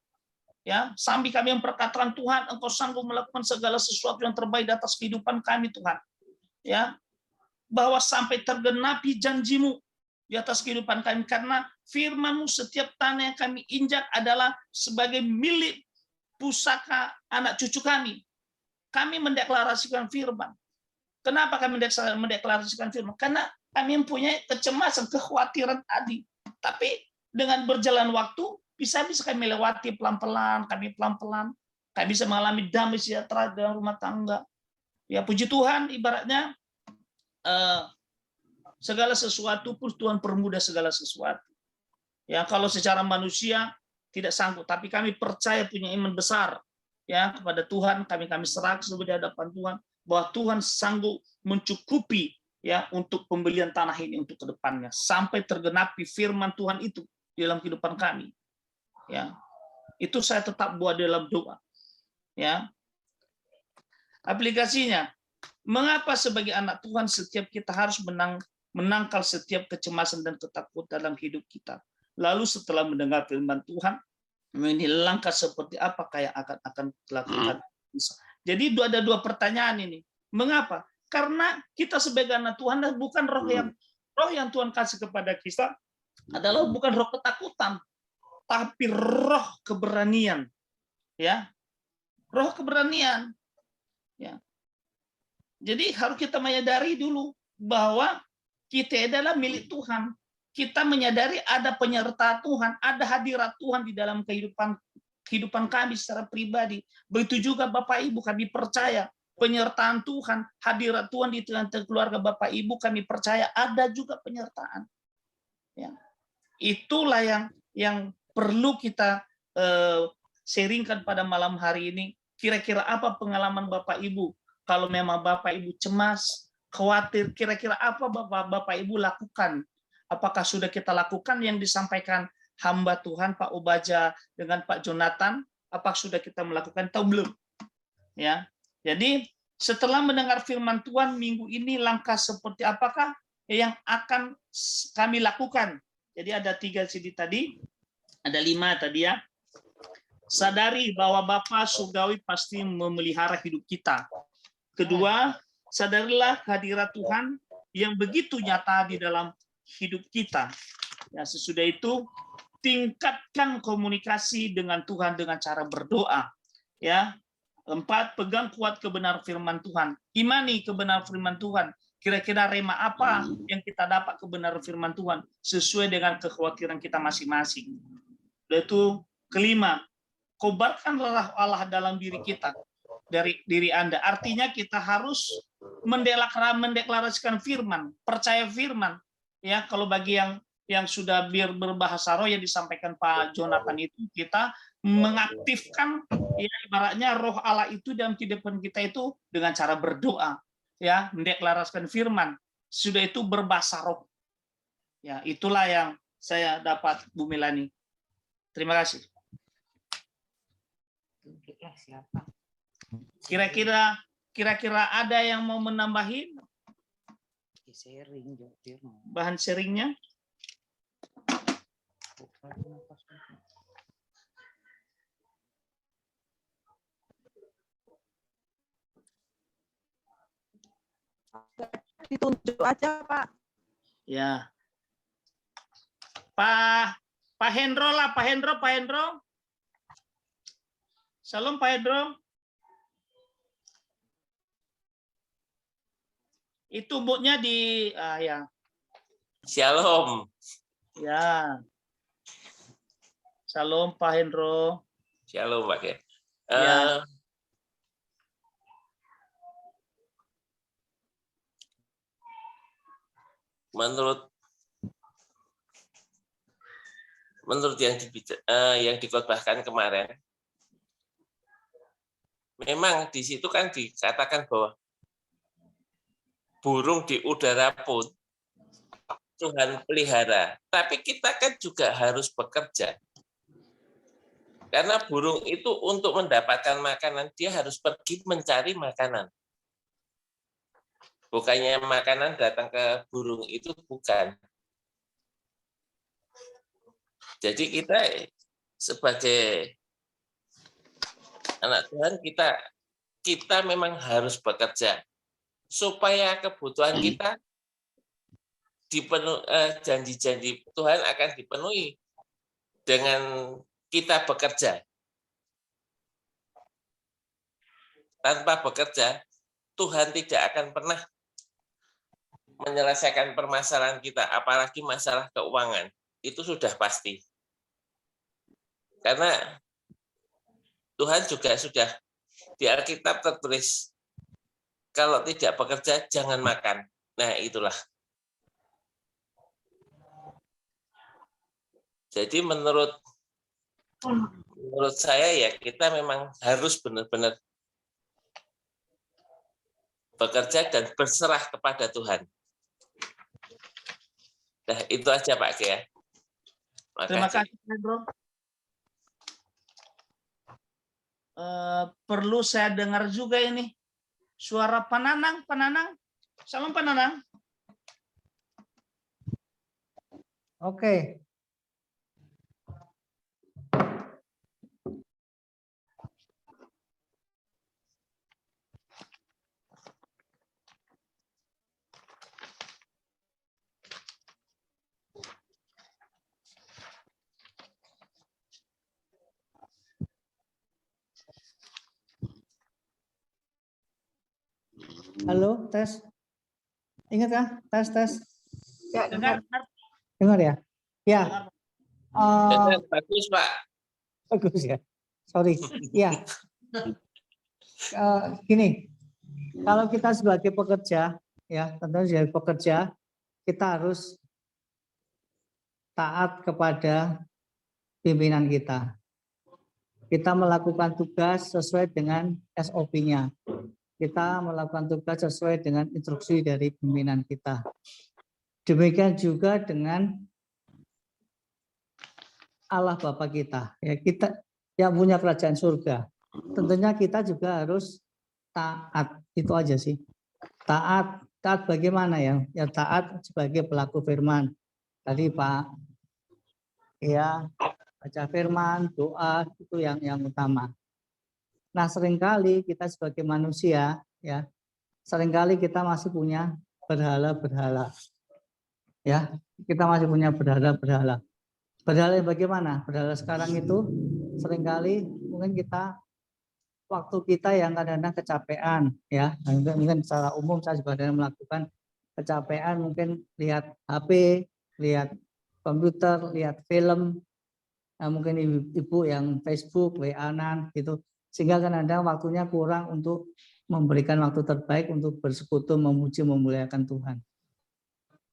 Ya, sambil kami memperkatakan Tuhan, Engkau sanggup melakukan segala sesuatu yang terbaik di atas kehidupan kami, Tuhan. Ya, bahwa sampai tergenapi janjimu di atas kehidupan kami, karena firman-Mu setiap tanah yang kami injak adalah sebagai milik pusaka anak cucu kami. Kami mendeklarasikan firman. Kenapa kami mendeklarasikan firman? Karena kami mempunyai kecemasan, kekhawatiran tadi. Tapi dengan berjalan waktu, bisa kami lewati pelan-pelan, kami bisa mengalami damai sejahtera dalam rumah tangga. Ya, puji Tuhan, ibaratnya segala sesuatu pun Tuhan permudah segala sesuatu. Ya, kalau secara manusia tidak sanggup, tapi kami percaya punya iman besar ya kepada Tuhan, kami serahkan seluruh di hadapan Tuhan bahwa Tuhan sanggup mencukupi ya untuk pembelian tanah ini untuk kedepannya sampai tergenapi firman Tuhan itu di dalam kehidupan kami. Ya. Itu saya tetap buat dalam doa. Ya. Aplikasinya, mengapa sebagai anak Tuhan setiap kita harus menangkal setiap kecemasan dan ketakutan dalam hidup kita. Lalu setelah mendengar firman Tuhan, ini langkah seperti apa yang akan dilakukan. Jadi ada dua pertanyaan ini. Mengapa? Karena kita sebagai anak Tuhan bukan roh yang Tuhan kasih kepada kita adalah bukan roh ketakutan, tapi roh keberanian. Ya. Roh keberanian. Ya. Jadi harus kita menyadari dulu bahwa kita adalah milik Tuhan. Kita menyadari ada penyertaan Tuhan, ada hadirat Tuhan di dalam kehidupan kami secara pribadi. Begitu juga Bapak Ibu, kami percaya penyertaan Tuhan, hadirat Tuhan di dalam keluarga Bapak Ibu, kami percaya ada juga penyertaan. Ya. Itulah yang perlu kita sharingkan pada malam hari ini. Kira-kira apa pengalaman Bapak Ibu? Kalau memang Bapak Ibu cemas, khawatir, kira-kira apa Bapak Ibu lakukan? Apakah sudah kita lakukan yang disampaikan hamba Tuhan Pak Ubaja dengan Pak Jonathan? Apakah sudah kita melakukan atau belum? Ya. Jadi setelah mendengar firman Tuhan minggu ini, langkah seperti apakah yang akan kami lakukan? Jadi ada 3 sini tadi, ada 5 tadi ya. Sadari bahwa Bapa surgawi pasti memelihara hidup kita. Kedua, sadarilah kehadirat Tuhan yang begitu nyata di dalam hidup kita. Ya, sesudah itu tingkatkan komunikasi dengan Tuhan dengan cara berdoa. Ya. 4, pegang kuat kebenaran firman Tuhan. Imani kebenaran firman Tuhan. Kira-kira rema apa yang kita dapat kebenaran firman Tuhan sesuai dengan kekhawatiran kita masing-masing. Yaitu kelima, kobarkanlah Allah dalam diri kita, dari diri Anda. Artinya kita harus mendeklarasikan firman, percaya firman. Ya, kalau bagi yang sudah berbahasa roh yang disampaikan Pak Jonathan itu, kita mengaktifkan ya ibaratnya roh Allah itu dalam kehidupan kita itu dengan cara berdoa, ya, mendeklarasikan firman. Sudah itu berbahasa roh. Ya, itulah yang saya dapat, Bu Melani. Terima kasih. Kira-kira ada yang mau menambahin bahan sharingnya? Ditunjuk aja, Pak. Ya. Pak Hendro lah, Pak Hendro. Salam Pak Hendro. Itu botnya di ya. Shalom. Ya. Shalom Pak Hendro. Shalom Pak. Ya. Menurut yang dikhotbahkan kemarin, memang di situ kan dikatakan bahwa burung di udara pun Tuhan pelihara. Tapi kita kan juga harus bekerja. Karena burung itu untuk mendapatkan makanan, dia harus pergi mencari makanan. Bukannya makanan datang ke burung itu, bukan. Jadi kita sebagai anak Tuhan, kita memang harus bekerja supaya kebutuhan kita dipenuhi, janji-janji Tuhan akan dipenuhi dengan kita bekerja. Tanpa bekerja, Tuhan tidak akan pernah menyelesaikan permasalahan kita, apalagi masalah keuangan. Itu sudah pasti. Karena Tuhan juga sudah di Alkitab tertulis, kalau tidak bekerja, jangan makan. Nah, itulah. Jadi menurut saya ya, kita memang harus benar-benar bekerja dan berserah kepada Tuhan. Nah, itu aja Pak Gia. Terima kasih, Bro. Perlu saya dengar juga ini suara Pananang. Salam Pananang. Oke. Halo, tes. Ingat kan? Tes. Ya, dengar. Dengar ya? Ya. Bagus, Pak. Bagus ya. Sorry. Ya. Gini, kalau kita sebagai pekerja, ya tentu sebagai pekerja, kita harus taat kepada pimpinan kita. Kita melakukan tugas sesuai dengan SOP-nya. Kita melakukan tugas sesuai dengan instruksi dari pimpinan kita. Demikian juga dengan Allah Bapa kita. Ya, yang punya kerajaan surga. Tentunya kita juga harus taat. Itu aja sih. Taat bagaimana ya? Ya taat sebagai pelaku firman. Tadi Pak, ya baca firman, doa itu yang utama. Nah, seringkali kita sebagai manusia ya, seringkali kita masih punya berhala-berhala. Ya, kita masih punya berhala-berhala. Berhala bagaimana? Berhala sekarang itu seringkali mungkin waktu kita yang kadang-kadang kecapean ya, mungkin secara umum saya juga ada melakukan kecapean, mungkin lihat HP, lihat komputer, lihat film, mungkin ibu yang Facebook, WA-an gitu, sehingga kadang-kadang waktunya kurang untuk memberikan waktu terbaik untuk bersekutu, memuji, memuliakan Tuhan.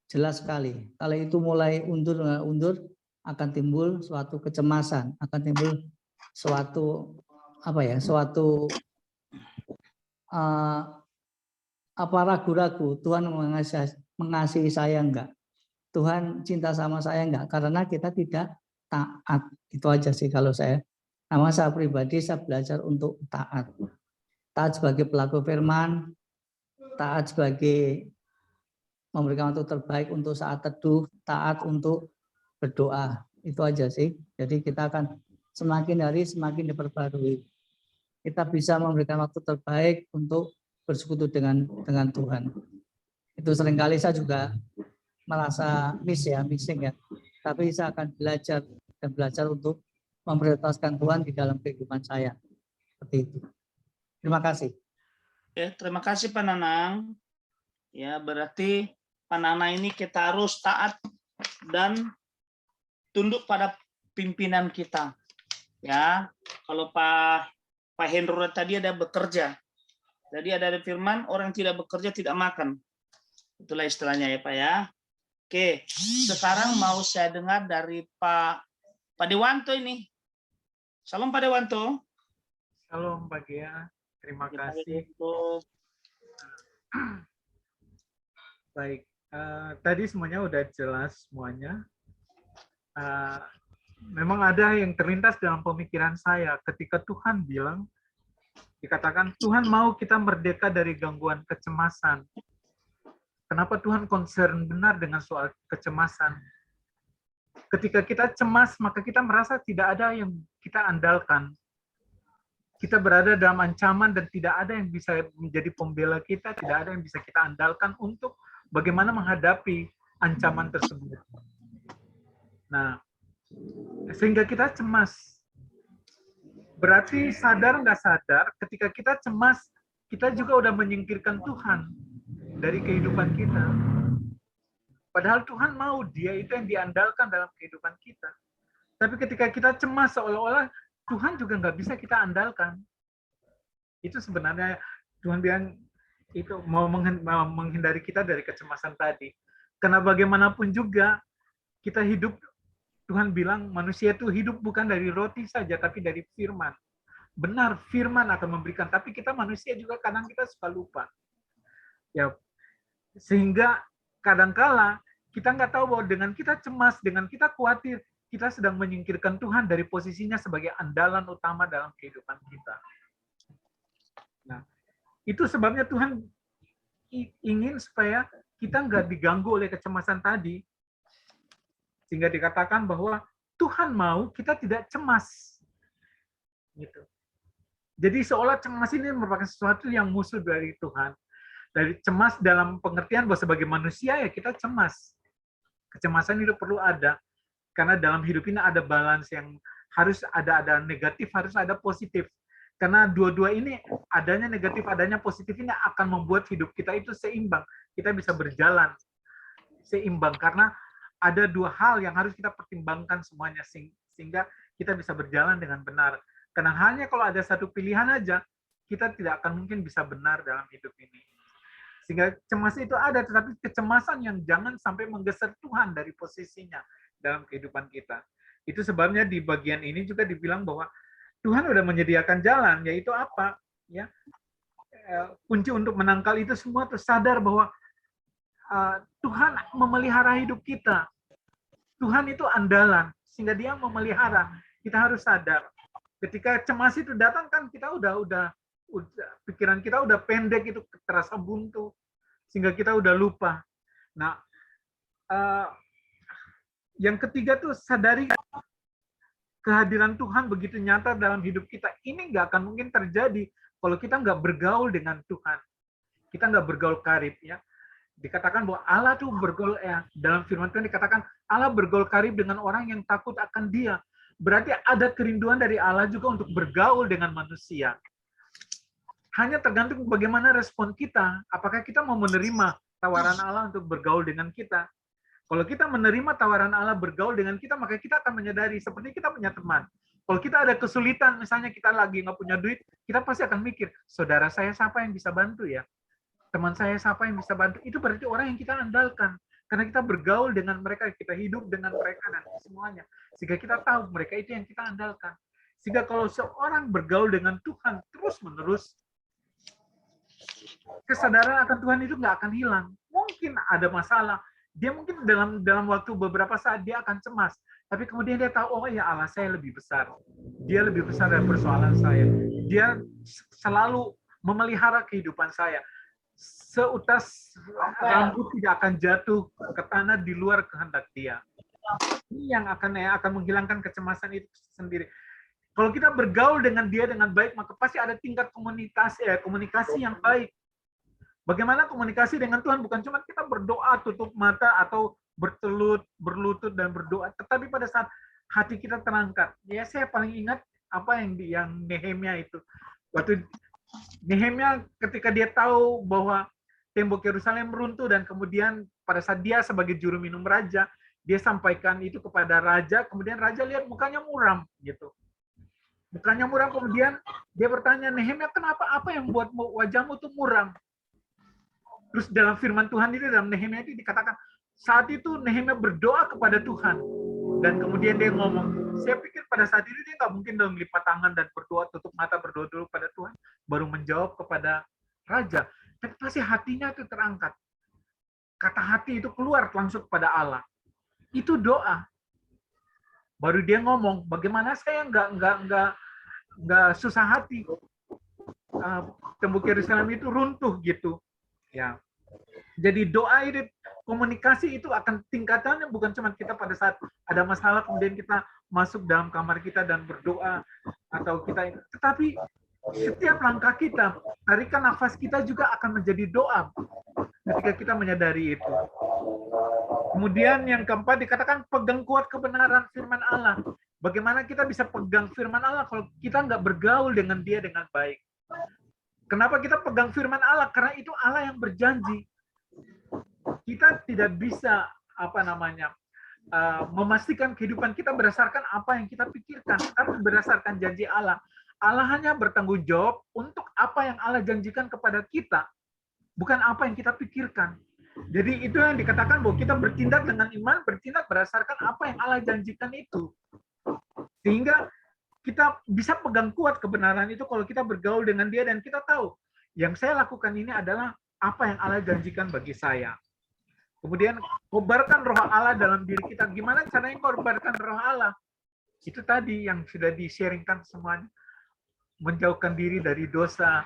Jelas sekali, kalau itu mulai undur akan timbul suatu kecemasan, akan timbul suatu ragu-ragu, Tuhan mengasihi saya enggak, Tuhan cinta sama saya enggak, karena kita tidak taat. Itu aja sih kalau saya. Nama saya pribadi, saya belajar untuk taat. Taat sebagai pelaku firman, taat sebagai memberikan waktu terbaik untuk saat teduh, taat untuk berdoa. Itu aja sih. Jadi kita akan semakin hari semakin diperbarui. Kita bisa memberikan waktu terbaik untuk bersekutu dengan Tuhan. Itu seringkali saya juga merasa missing ya. Tapi saya akan belajar untuk memprioritaskan Tuhan di dalam kehidupan saya. Seperti itu. Terima kasih. Terima kasih Pak Nanang. Ya, berarti Pak Nanang ini kita harus taat dan tunduk pada pimpinan kita. Ya, kalau Pak Hendro tadi ada bekerja. Jadi ada firman, orang tidak bekerja tidak makan. Itulah istilahnya ya Pak ya. Oke, sekarang mau saya dengar dari Pak Dewanto ini. Salam Pak Dewanto. Salam Pak Gia, terima kasih. Baik, tadi semuanya udah jelas semuanya. Memang ada yang terlintas dalam pemikiran saya ketika Tuhan bilang, dikatakan Tuhan mau kita merdeka dari gangguan kecemasan. Kenapa Tuhan concern benar dengan soal kecemasan? Ketika kita cemas, maka kita merasa tidak ada yang kita andalkan. Kita berada dalam ancaman dan tidak ada yang bisa menjadi pembela kita, tidak ada yang bisa kita andalkan untuk bagaimana menghadapi ancaman tersebut. Nah, sehingga kita cemas. Berarti sadar nggak sadar, ketika kita cemas, kita juga udah menyingkirkan Tuhan dari kehidupan kita. Padahal Tuhan mau dia itu yang diandalkan dalam kehidupan kita. Tapi ketika kita cemas, seolah-olah Tuhan juga nggak bisa kita andalkan. Itu sebenarnya Tuhan bilang itu mau menghindari kita dari kecemasan tadi. Karena bagaimanapun juga kita hidup, Tuhan bilang manusia itu hidup bukan dari roti saja, tapi dari firman. Benar, firman akan memberikan. Tapi kita manusia juga kadang kita suka lupa. Ya, sehingga kadangkala kita nggak tahu bahwa dengan kita cemas, dengan kita khawatir, kita sedang menyingkirkan Tuhan dari posisinya sebagai andalan utama dalam kehidupan kita. Nah, itu sebabnya Tuhan ingin supaya kita nggak diganggu oleh kecemasan tadi, sehingga dikatakan bahwa Tuhan mau kita tidak cemas. Gitu. Jadi seolah cemas ini merupakan sesuatu yang musuh dari Tuhan. Dari cemas dalam pengertian bahwa sebagai manusia ya kita cemas. Kecemasan itu perlu ada. Karena dalam hidup ini ada balance yang harus ada negatif, harus ada positif. Karena dua-dua ini adanya negatif, adanya positif ini akan membuat hidup kita itu seimbang. Kita bisa berjalan seimbang karena ada dua hal yang harus kita pertimbangkan semuanya sehingga kita bisa berjalan dengan benar. Karena hanya kalau ada satu pilihan aja, kita tidak akan mungkin bisa benar dalam hidup ini. Sehingga cemas itu ada, tetapi kecemasan yang jangan sampai menggeser Tuhan dari posisinya dalam kehidupan kita. Itu sebabnya di bagian ini juga dibilang bahwa Tuhan sudah menyediakan jalan, yaitu apa? Ya, kunci untuk menangkal itu semua terus sadar bahwa Tuhan memelihara hidup kita. Tuhan itu andalan, sehingga dia memelihara. Kita harus sadar. Ketika cemas itu datang kan kita udah pikiran kita udah pendek, itu terasa buntu sehingga kita udah lupa. Nah, yang ketiga tuh sadari kehadiran Tuhan begitu nyata dalam hidup kita. Ini nggak akan mungkin terjadi kalau kita nggak bergaul dengan Tuhan. Kita nggak bergaul karib, ya. Dikatakan bahwa Allah tuh bergaul, dalam firman Tuhan dikatakan Allah bergaul karib dengan orang yang takut akan Dia. Berarti ada kerinduan dari Allah juga untuk bergaul dengan manusia. Hanya tergantung bagaimana respon kita. Apakah kita mau menerima tawaran Allah untuk bergaul dengan kita? Kalau kita menerima tawaran Allah bergaul dengan kita, maka kita akan menyadari seperti kita punya teman. Kalau kita ada kesulitan, misalnya kita lagi nggak punya duit, kita pasti akan mikir, saudara saya siapa yang bisa bantu ya? Teman saya siapa yang bisa bantu? Itu berarti orang yang kita andalkan. Karena kita bergaul dengan mereka, kita hidup dengan mereka dan semuanya. Sehingga kita tahu mereka itu yang kita andalkan. Sehingga kalau seorang bergaul dengan Tuhan terus-menerus, kesadaran akan Tuhan itu nggak akan hilang. Mungkin ada masalah, dia mungkin dalam waktu beberapa saat dia akan cemas, tapi kemudian dia tahu, oh ya Allah saya lebih besar, dia lebih besar dari persoalan saya, dia selalu memelihara kehidupan saya, seutas rambut tidak akan jatuh ke tanah di luar kehendak dia. Ini yang akan menghilangkan kecemasan itu sendiri. Kalau kita bergaul dengan dia dengan baik, maka pasti ada tingkat komunikasi yang baik. Bagaimana komunikasi dengan Tuhan? Bukan cuma kita berdoa tutup mata atau berlutut dan berdoa, tetapi pada saat hati kita terangkat. Ya, saya paling ingat apa yang Nehemia itu. Waktu Nehemia ketika dia tahu bahwa tembok Yerusalem runtuh dan kemudian pada saat dia sebagai juru minum raja, dia sampaikan itu kepada raja, kemudian raja lihat mukanya muram gitu. Mukanya muram, kemudian dia bertanya, Nehemia, kenapa? Apa yang buat wajahmu tuh muram? Terus dalam firman Tuhan itu, dalam Nehemia itu dikatakan, saat itu Nehemia berdoa kepada Tuhan. Dan kemudian dia ngomong, saya pikir pada saat itu dia nggak mungkin dalam lipat tangan dan berdoa, tutup mata berdoa dulu pada Tuhan, baru menjawab kepada raja. Tapi pasti hatinya itu terangkat. Kata hati itu keluar langsung kepada Allah. Itu doa. Baru dia ngomong, bagaimana saya nggak susah hati. Tembok Yerusalem itu runtuh gitu. Ya. Jadi doa itu, komunikasi itu akan tingkatannya bukan cuma kita pada saat ada masalah kemudian kita masuk dalam kamar kita dan berdoa atau kita, tetapi setiap langkah kita, tarikan nafas kita juga akan menjadi doa ketika kita menyadari itu. Kemudian yang keempat dikatakan pegang kuat kebenaran firman Allah. Bagaimana kita bisa pegang firman Allah kalau kita nggak bergaul dengan dia dengan baik? Kenapa kita pegang firman Allah? Karena itu Allah yang berjanji. Kita tidak bisa memastikan kehidupan kita berdasarkan apa yang kita pikirkan, tapi berdasarkan janji Allah. Allah hanya bertanggung jawab untuk apa yang Allah janjikan kepada kita, bukan apa yang kita pikirkan. Jadi itu yang dikatakan bahwa kita bertindak dengan iman, bertindak berdasarkan apa yang Allah janjikan itu. Sehingga kita bisa pegang kuat kebenaran itu kalau kita bergaul dengan dia dan kita tahu, yang saya lakukan ini adalah apa yang Allah janjikan bagi saya. Kemudian kobarkan roh Allah dalam diri kita. Gimana caranya kobarkan roh Allah? Itu tadi yang sudah di-sharingkan semuanya. Menjauhkan diri dari dosa,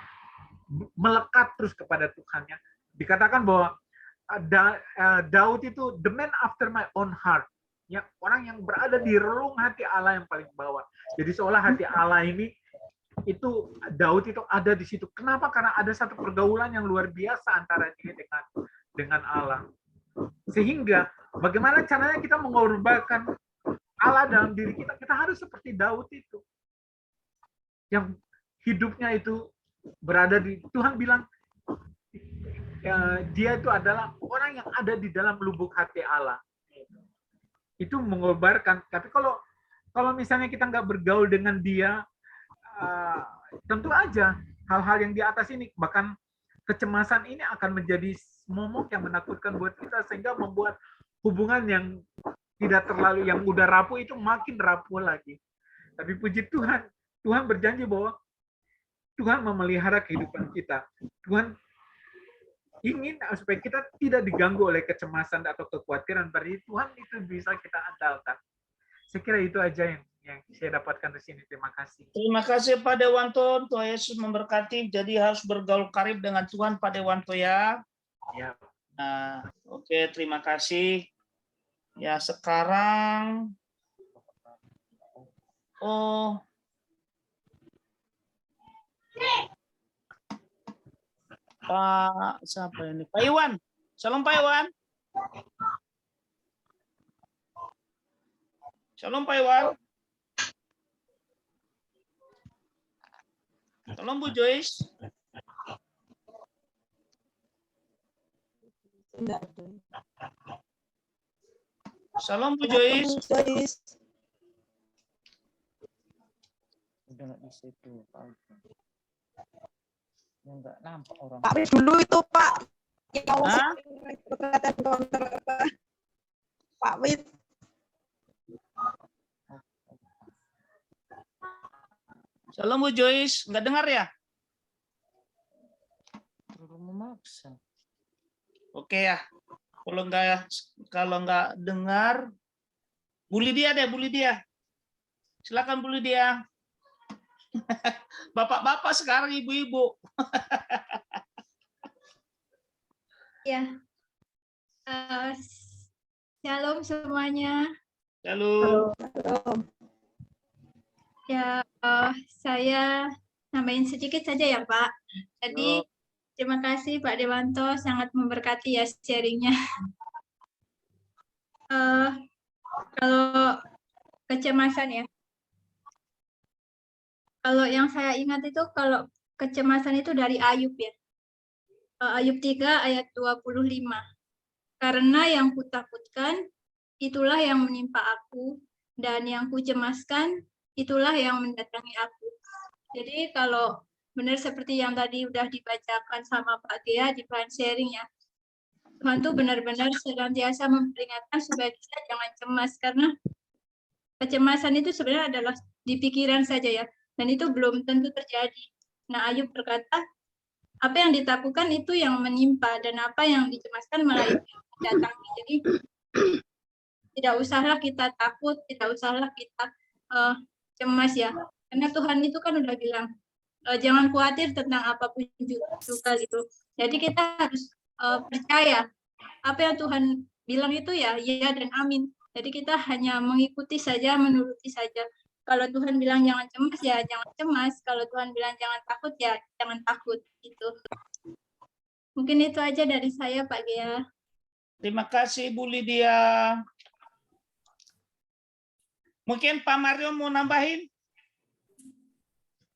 melekat terus kepada Tuhan. Dikatakan bahwa Daud itu the man after my own heart. Ya, orang yang berada di relung hati Allah yang paling bawah. Jadi seolah hati Allah ini, itu Daud itu ada di situ. Kenapa? Karena ada satu pergaulan yang luar biasa antara dia dengan Allah. Sehingga bagaimana caranya kita mengorbankan Allah dalam diri kita? Kita harus seperti Daud itu. Yang hidupnya itu berada di, Tuhan bilang, dia itu adalah orang yang ada di dalam lubuk hati Allah. Itu mengorbankan. Tapi kalau misalnya kita nggak bergaul dengan dia, tentu aja hal-hal yang di atas ini, bahkan kecemasan ini akan menjadi momok yang menakutkan buat kita, sehingga membuat hubungan yang tidak terlalu, yang udah rapuh itu makin rapuh lagi. Tapi puji Tuhan, Tuhan berjanji bahwa Tuhan memelihara kehidupan kita. Tuhan ingin supaya kita tidak diganggu oleh kecemasan atau kekhawatiran, berarti Tuhan itu bisa kita andalkan. Saya kira itu aja yang saya dapatkan di sini. Terima kasih. Terima kasih Pak Dewanto. Tuhan Yesus memberkati. Jadi harus bergaul karib dengan Tuhan Pak Dewanto ya. Ya. Nah, oke, terima kasih. Ya, sekarang Pak siapa ini? Pak Iwan. Shalom Pak Iwan. Shalom Pak Iwan. Shalom Bu Joyce. Shalom Bu Joyce. Udah nggak bisa itu. Nggak nampak orang. Pak Wid dulu itu Pak. Hah? Pak Wid. Shalom Bu Joyce. Nggak dengar ya? Memaksa. Oke ya. Kalau nggak dengar, Bu Lydia deh, Bu Lydia. Silakan Bu Lydia. Bapak-bapak sekarang ibu-ibu. Ya. Shalom semuanya. Shalom. Ya, saya nambahin sedikit saja ya Pak. Jadi terima kasih Pak Dewanto, sangat memberkati ya sharingnya. Kalau kecemasan ya. Kalau yang saya ingat itu kalau kecemasan itu dari Ayub ya. Ayub 3 ayat 25. Karena yang kutakutkan itulah yang menimpa aku dan yang kucemaskan itulah yang mendatangi aku. Jadi kalau benar seperti yang tadi udah dibacakan sama Pak Gea di bahan sharing ya. Tuhan tuh benar-benar senantiasa memperingatkan supaya kita jangan cemas karena kecemasan itu sebenarnya adalah di pikiran saja ya. Dan itu belum tentu terjadi. Nah, Ayub berkata, apa yang ditakutkan itu yang menimpa, dan apa yang dicemaskan malah itu yang mendatangi. Jadi, tidak usahlah kita takut, tidak usahlah kita cemas ya. Karena Tuhan itu kan udah bilang, jangan khawatir tentang apapun juga gitu. Jadi kita harus percaya, apa yang Tuhan bilang itu ya dan amin. Jadi kita hanya mengikuti saja, menuruti saja. Kalau Tuhan bilang jangan cemas, ya jangan cemas. Kalau Tuhan bilang jangan takut, ya jangan takut. Gitu. Mungkin itu aja dari saya, Pak Gea. Terima kasih, Bu Lydia. Mungkin Pak Mario mau nambahin?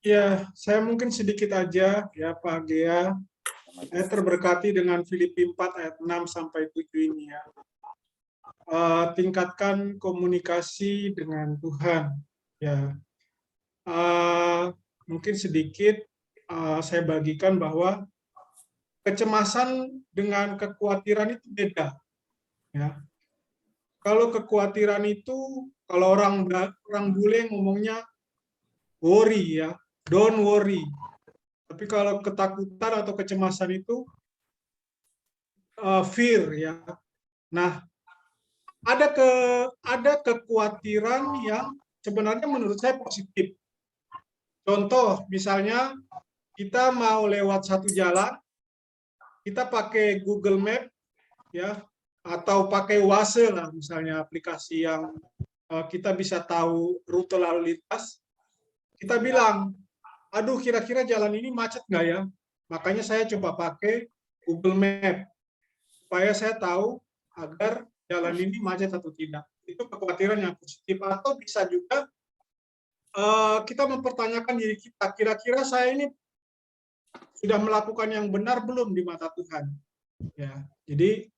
Ya, saya mungkin sedikit aja ya Pak Gea. Saya terberkati dengan Filipi 4 ayat 6 sampai 7 ini ya. Tingkatkan komunikasi dengan Tuhan. Ya, mungkin sedikit saya bagikan bahwa kecemasan dengan kekhawatiran itu beda. Ya, kalau kekhawatiran itu, kalau orang bule ngomongnya worry ya, don't worry. Tapi kalau ketakutan atau kecemasan itu fear ya. Nah, ada kekhawatiran yang sebenarnya menurut saya positif. Contoh, misalnya kita mau lewat satu jalan, kita pakai Google Map, ya, atau pakai Waze lah, misalnya aplikasi yang kita bisa tahu rute lalu lintas. Kita bilang, aduh kira-kira jalan ini macet nggak ya? Makanya saya coba pakai Google Map, supaya saya tahu agar jalan ini macet atau tidak. Itu kekhawatiran yang positif. Atau bisa juga kita mempertanyakan diri kita, kira-kira saya ini sudah melakukan yang benar belum di mata Tuhan? Ya, jadi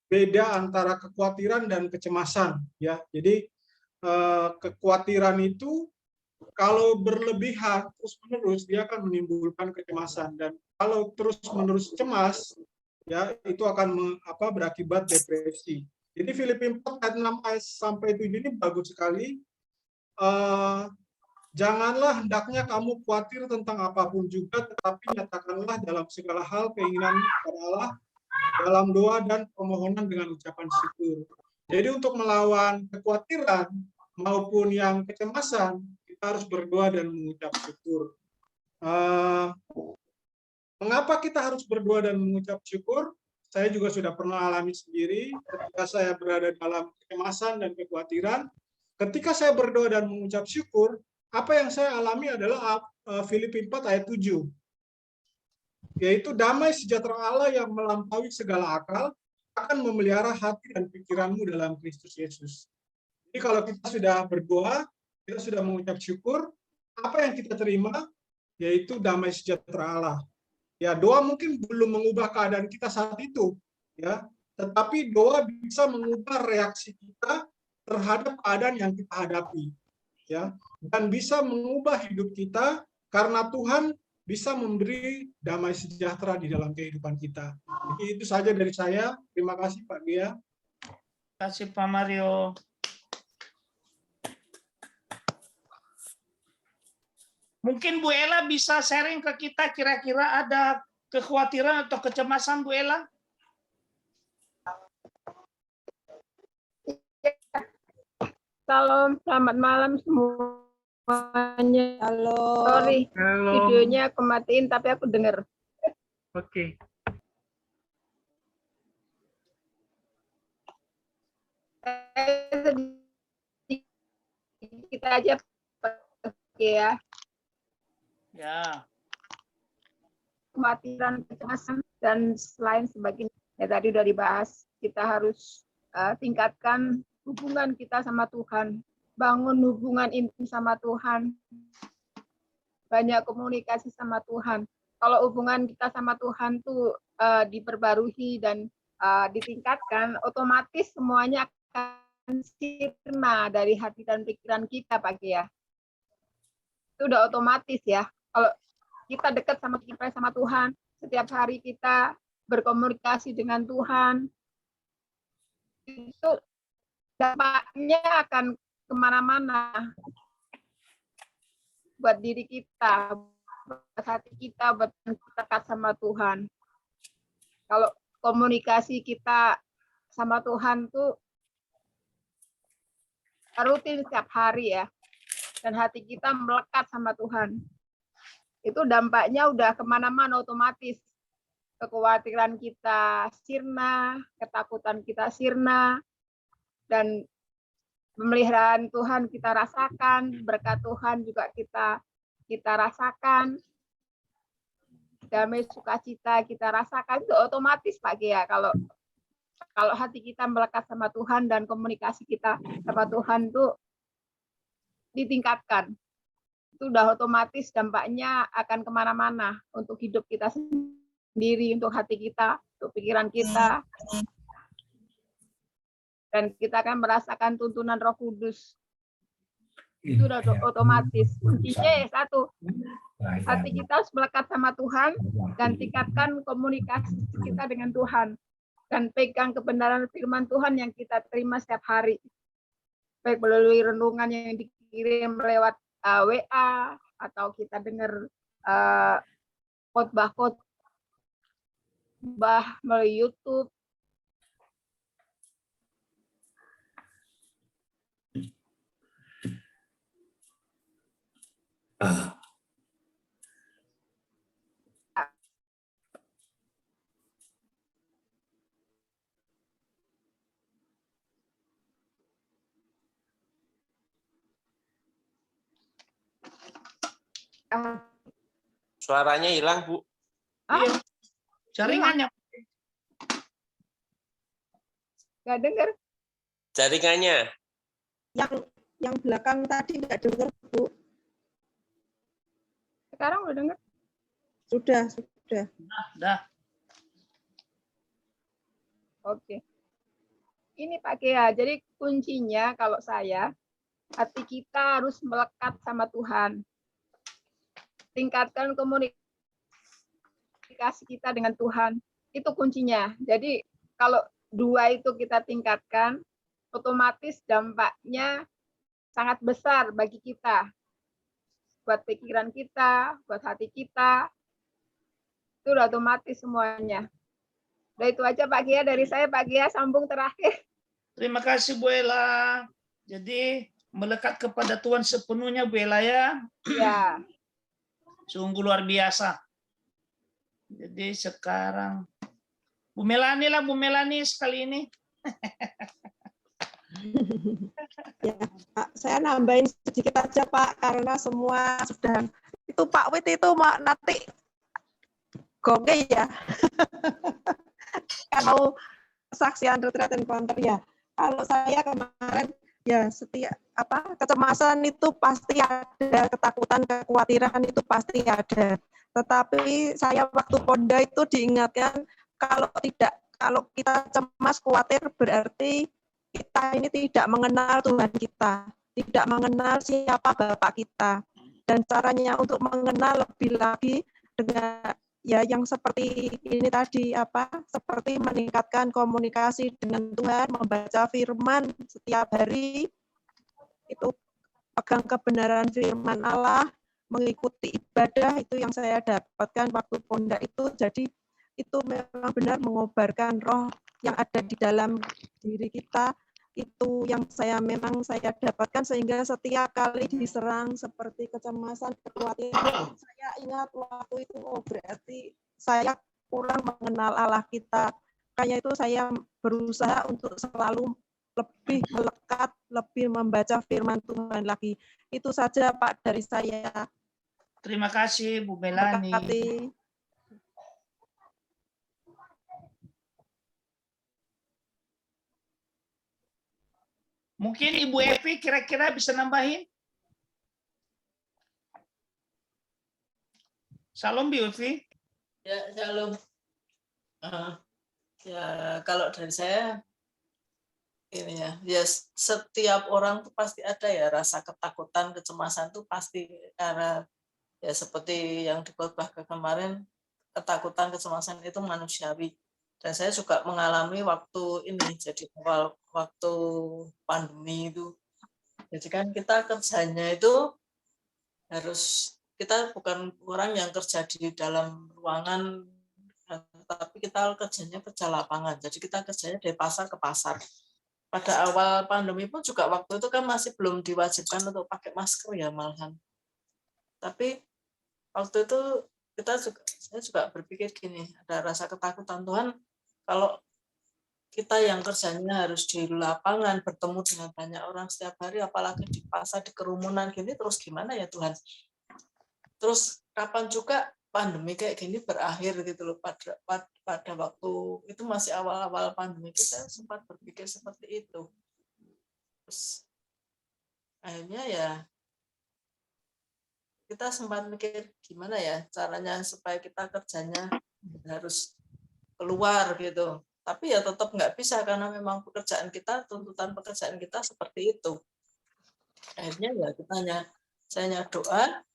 beda antara kekhawatiran dan kecemasan. Ya, jadi kekhawatiran itu kalau berlebihan terus-menerus dia akan menimbulkan kecemasan, dan kalau terus-menerus cemas ya itu akan berakibat depresi. Jadi Filipi 4 ayat 6 sampai 7 ini bagus sekali. Janganlah hendaknya kamu khawatir tentang apapun juga, tetapi nyatakanlah dalam segala hal keinginan kepada Allah dalam doa dan permohonan dengan ucapan syukur. Jadi untuk melawan kekhawatiran maupun yang kecemasan, kita harus berdoa dan mengucap syukur. Mengapa kita harus berdoa dan mengucap syukur? Saya juga sudah pernah alami sendiri ketika saya berada dalam kecemasan dan kekhawatiran. Ketika saya berdoa dan mengucap syukur, apa yang saya alami adalah Filipi 4 ayat 7. Yaitu damai sejahtera Allah yang melampaui segala akal akan memelihara hati dan pikiranmu dalam Kristus Yesus. Jadi kalau kita sudah berdoa, kita sudah mengucap syukur, apa yang kita terima yaitu damai sejahtera Allah. Ya, doa mungkin belum mengubah keadaan kita saat itu, ya, tetapi doa bisa mengubah reaksi kita terhadap keadaan yang kita hadapi, ya, dan bisa mengubah hidup kita karena Tuhan bisa memberi damai sejahtera di dalam kehidupan kita. Jadi itu saja dari saya. Terima kasih Pak Gia. Terima kasih Pak Mario. Mungkin Bu Ella bisa sharing ke kita, kira-kira ada kekhawatiran atau kecemasan Bu Ella? Salam, selamat malam semuanya. Halo. Sorry, Halo. videonya aku matiin tapi aku dengar. Oke. Kita aja ya. Ya. Kekhawatiran, kecemasan dan lain sebagainya. Ya, tadi udah dibahas. Kita harus tingkatkan hubungan kita sama Tuhan, bangun hubungan intim sama Tuhan, banyak komunikasi sama Tuhan. Kalau hubungan kita sama Tuhan tuh diperbarui dan ditingkatkan, otomatis semuanya akan sirna dari hati dan pikiran kita, Pak Gia. Itu udah otomatis ya. Kalau kita dekat sama Tuhan, setiap hari kita berkomunikasi dengan Tuhan, itu dampaknya akan kemana-mana buat diri kita, buat hati kita, buat kita dekat sama Tuhan. Kalau komunikasi kita sama Tuhan tuh rutin setiap hari ya, dan hati kita melekat sama Tuhan, itu dampaknya udah kemana-mana otomatis. Kekhawatiran kita sirna, ketakutan kita sirna, dan pemeliharaan Tuhan kita rasakan, berkat Tuhan juga kita rasakan, damai sukacita kita rasakan, itu otomatis Pak Gia. Kalau hati kita melekat sama Tuhan dan komunikasi kita sama Tuhan tuh ditingkatkan, itu udah otomatis dampaknya akan kemana-mana untuk hidup kita sendiri, untuk hati kita, untuk pikiran kita. Dan kita akan merasakan tuntunan Roh Kudus. Itu udah otomatis. Kuncinya satu, hati kita harus melekat sama Tuhan dan tingkatkan komunikasi kita dengan Tuhan. Dan pegang kebenaran firman Tuhan yang kita terima setiap hari. Baik melalui renungan yang dikirim lewat WA, atau kita dengar khotbah melalui YouTube. Suaranya hilang, Bu. Iya. Jaringannya. Nggak dengar. Jaringannya. Yang belakang tadi nggak dengar, Bu. Sekarang udah dengar? Sudah. Dah. Oke. Ini Pak Gia, jadi kuncinya kalau saya, hati kita harus melekat sama Tuhan. Tingkatkan komunikasi kita dengan Tuhan. Itu kuncinya. Jadi kalau dua itu kita tingkatkan, otomatis dampaknya sangat besar bagi kita. Buat pikiran kita, buat hati kita. Itu udah otomatis semuanya. Udah itu aja Pak Gia dari saya. Pak Gia sambung terakhir. Terima kasih Bu Ella. Jadi melekat kepada Tuhan sepenuhnya Bu Ella ya. Ya. Sungguh luar biasa. Jadi sekarang Bu Melani lah, Bu Melani sekali ini. Ya, Pak, saya nambahin sedikit aja Pak, karena semua sudah itu Pak Wit itu nanti goke ya. Kalau kesaksian retreat encounter ya. Kalau saya kemarin ya setiap kecemasan itu pasti ada, ketakutan, kekhawatiran itu pasti ada. Tetapi saya waktu Ponda itu diingatkan kalau kita cemas, khawatir berarti kita ini tidak mengenal Tuhan kita, tidak mengenal siapa Bapak kita. Dan caranya untuk mengenal lebih lagi dengan ya yang seperti ini tadi seperti meningkatkan komunikasi dengan Tuhan, membaca firman setiap hari, itu pegang kebenaran firman Allah, mengikuti ibadah, itu yang saya dapatkan waktu Ponda itu. Jadi itu memang benar mengobarkan roh yang ada di dalam diri kita, itu yang saya dapatkan, sehingga setiap kali diserang seperti kecemasan, kekhawatiran, saya ingat waktu itu berarti saya kurang mengenal Allah kita. Makanya itu saya berusaha untuk selalu lebih melekat, lebih membaca firman Tuhan lagi. Itu saja Pak dari saya. Terima kasih Bu Melani. Mungkin Ibu Evi kira-kira bisa nambahin? Salam Bu Evi. Ya, shalom. Ya, kalau dari saya ini ya setiap orang tuh pasti ada ya rasa ketakutan, kecemasan tuh pasti, karena ya seperti yang di khotbah kemarin, ketakutan, kecemasan itu manusiawi. Dan saya juga mengalami waktu ini, jadi waktu pandemi itu. Jadi kan kita kerjanya itu harus, kita bukan orang yang kerja di dalam ruangan, tapi kita kerjanya kerja lapangan. Jadi kita kerjanya dari pasar ke pasar. Pada awal pandemi pun juga waktu itu kan masih belum diwajibkan untuk pakai masker ya malahan. Tapi waktu itu saya juga berpikir gini, ada rasa ketakutan, Tuhan, kalau kita yang kerjanya harus di lapangan, bertemu dengan banyak orang setiap hari, apalagi di pasar, di kerumunan gini, terus gimana ya Tuhan? Terus kapan juga pandemi kayak gini berakhir gitu loh. Pada waktu itu masih awal-awal pandemi itu saya sempat berpikir seperti itu. Terus akhirnya ya kita sempat mikir gimana ya caranya supaya kita kerjanya harus keluar gitu. Tapi ya tetap nggak bisa karena memang pekerjaan kita, tuntutan pekerjaan kita seperti itu. Akhirnya ya saya doa,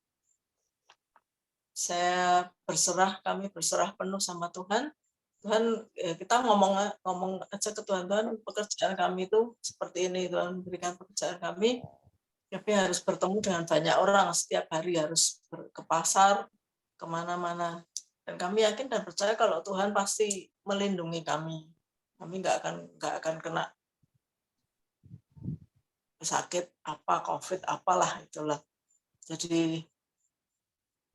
kami berserah penuh sama Tuhan. Tuhan, kita ngomong aja ke Tuhan, Tuhan pekerjaan kami itu seperti ini, Tuhan berikan pekerjaan kami. Kami harus bertemu dengan banyak orang setiap hari, harus ke pasar, kemana-mana. Dan kami yakin dan percaya kalau Tuhan pasti melindungi kami. Kami nggak akan kena sakit COVID apalah itulah. Jadi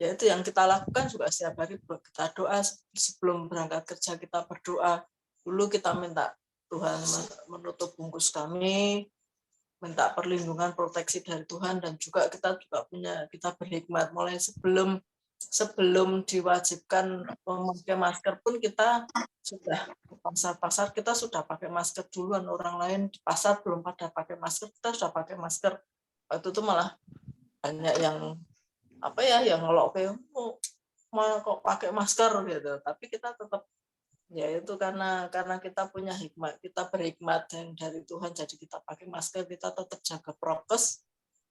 ya itu yang kita lakukan juga setiap hari, kita doa sebelum berangkat kerja, kita berdoa dulu, kita minta Tuhan menutup bungkus kami, minta perlindungan, proteksi dari Tuhan, dan juga kita berhikmat mulai sebelum diwajibkan memakai masker pun kita sudah di pasar-pasar, kita sudah pakai masker duluan, orang lain di pasar belum pada pakai masker, kita sudah pakai masker. Waktu itu malah banyak yang yang ngelok mau kok pakai masker gitu, tapi kita tetap ya itu karena kita punya hikmat, kita berhikmat dan dari Tuhan, jadi kita pakai masker, kita tetap jaga prokes,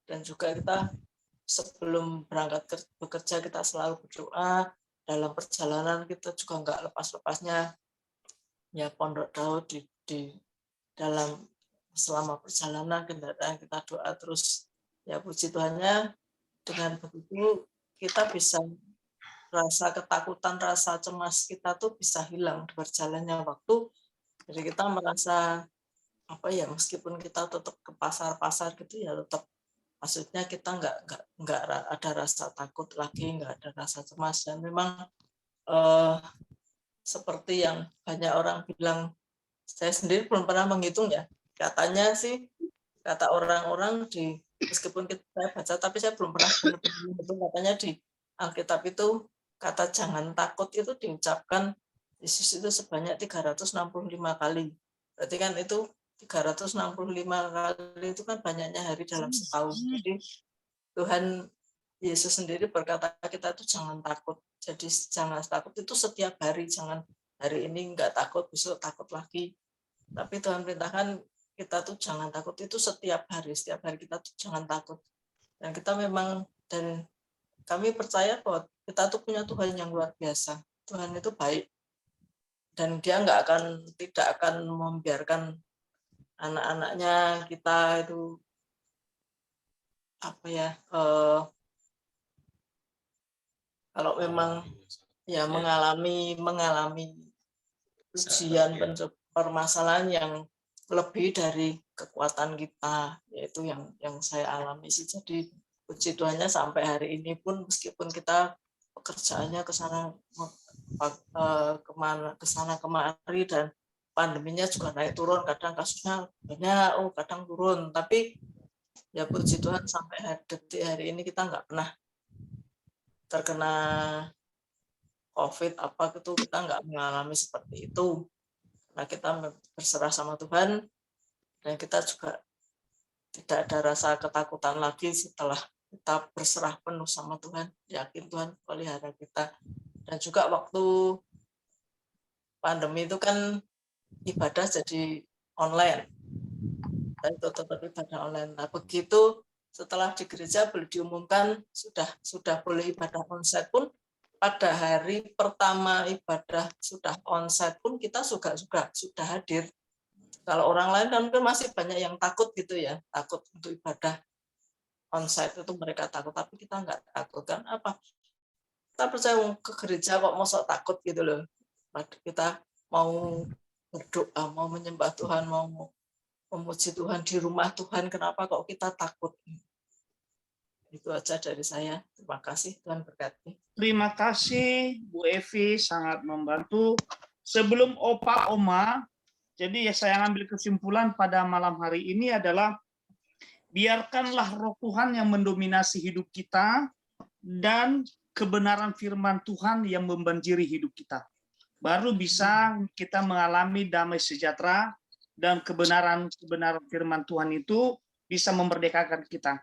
dan juga kita sebelum berangkat bekerja kita selalu berdoa. Dalam perjalanan kita juga nggak lepas-lepasnya ya Pondok Daud di dalam selama perjalanan kendaraan kita doa terus. Ya puji Tuhannya, dengan begitu kita bisa, rasa ketakutan, rasa cemas kita tuh bisa hilang berjalannya waktu. Jadi kita merasa apa ya, meskipun kita tetap ke pasar-pasar gitu ya, tetap maksudnya kita nggak ada rasa takut lagi, nggak ada rasa cemas. Dan memang seperti yang banyak orang bilang, saya sendiri belum pernah menghitung ya, katanya sih, kata orang-orang di meskipun saya baca tapi saya belum pernah menghitung, katanya di Alkitab itu kata jangan takut itu diucapkan Yesus itu sebanyak 365 kali. Berarti kan itu 365 kali itu kan banyaknya hari dalam setahun. Jadi Tuhan Yesus sendiri berkata kita tuh jangan takut. Jadi jangan takut itu setiap hari, jangan hari ini enggak takut, besok takut lagi. Tapi Tuhan perintahkan kita tuh jangan takut itu setiap hari kita tuh jangan takut. Dan kita memang, dan kami percaya bahwa kita tuh punya Tuhan yang luar biasa. Tuhan itu baik. Dan dia tidak akan membiarkan anak-anaknya kita itu apa ya, kalau memang ya mengalami ujian, permasalahan yang lebih dari kekuatan kita, yaitu yang saya alami sih. Jadi puji Tuhannya sampai hari ini pun meskipun kita pekerjaannya ke sana kemari dan pandeminya juga naik turun, kadang kasusnya banyak, kadang turun, tapi ya puji Tuhan sampai detik hari ini kita nggak pernah terkena COVID apa gitu, kita nggak mengalami seperti itu. Nah, kita berserah sama Tuhan dan kita juga tidak ada rasa ketakutan lagi setelah kita berserah penuh sama Tuhan, yakin Tuhan pelihara kita. Dan juga waktu pandemi itu kan ibadah jadi online, dan itu tetap ibadah online. Nah, begitu setelah di gereja boleh diumumkan sudah boleh ibadah onsite pun, pada hari pertama ibadah sudah onsite pun kita sudah hadir. Kalau orang lain kan mungkin masih banyak yang takut gitu ya, takut untuk ibadah onsite itu mereka takut, tapi kita nggak takut kan apa? Kita percaya ke gereja kok mosok takut gitu loh. Kita mau berdoa, mau menyembah Tuhan, mau memuji Tuhan di rumah Tuhan, kenapa kok kita takut? Itu aja dari saya. Terima kasih, Tuhan berkati. Terima kasih Bu Evi, sangat membantu. Sebelum Opa Oma, jadi ya saya ambil kesimpulan pada malam hari ini adalah biarkanlah roh Tuhan yang mendominasi hidup kita dan kebenaran firman Tuhan yang membanjiri hidup kita. Baru bisa kita mengalami damai sejahtera dan kebenaran firman Tuhan itu bisa memerdekakan kita.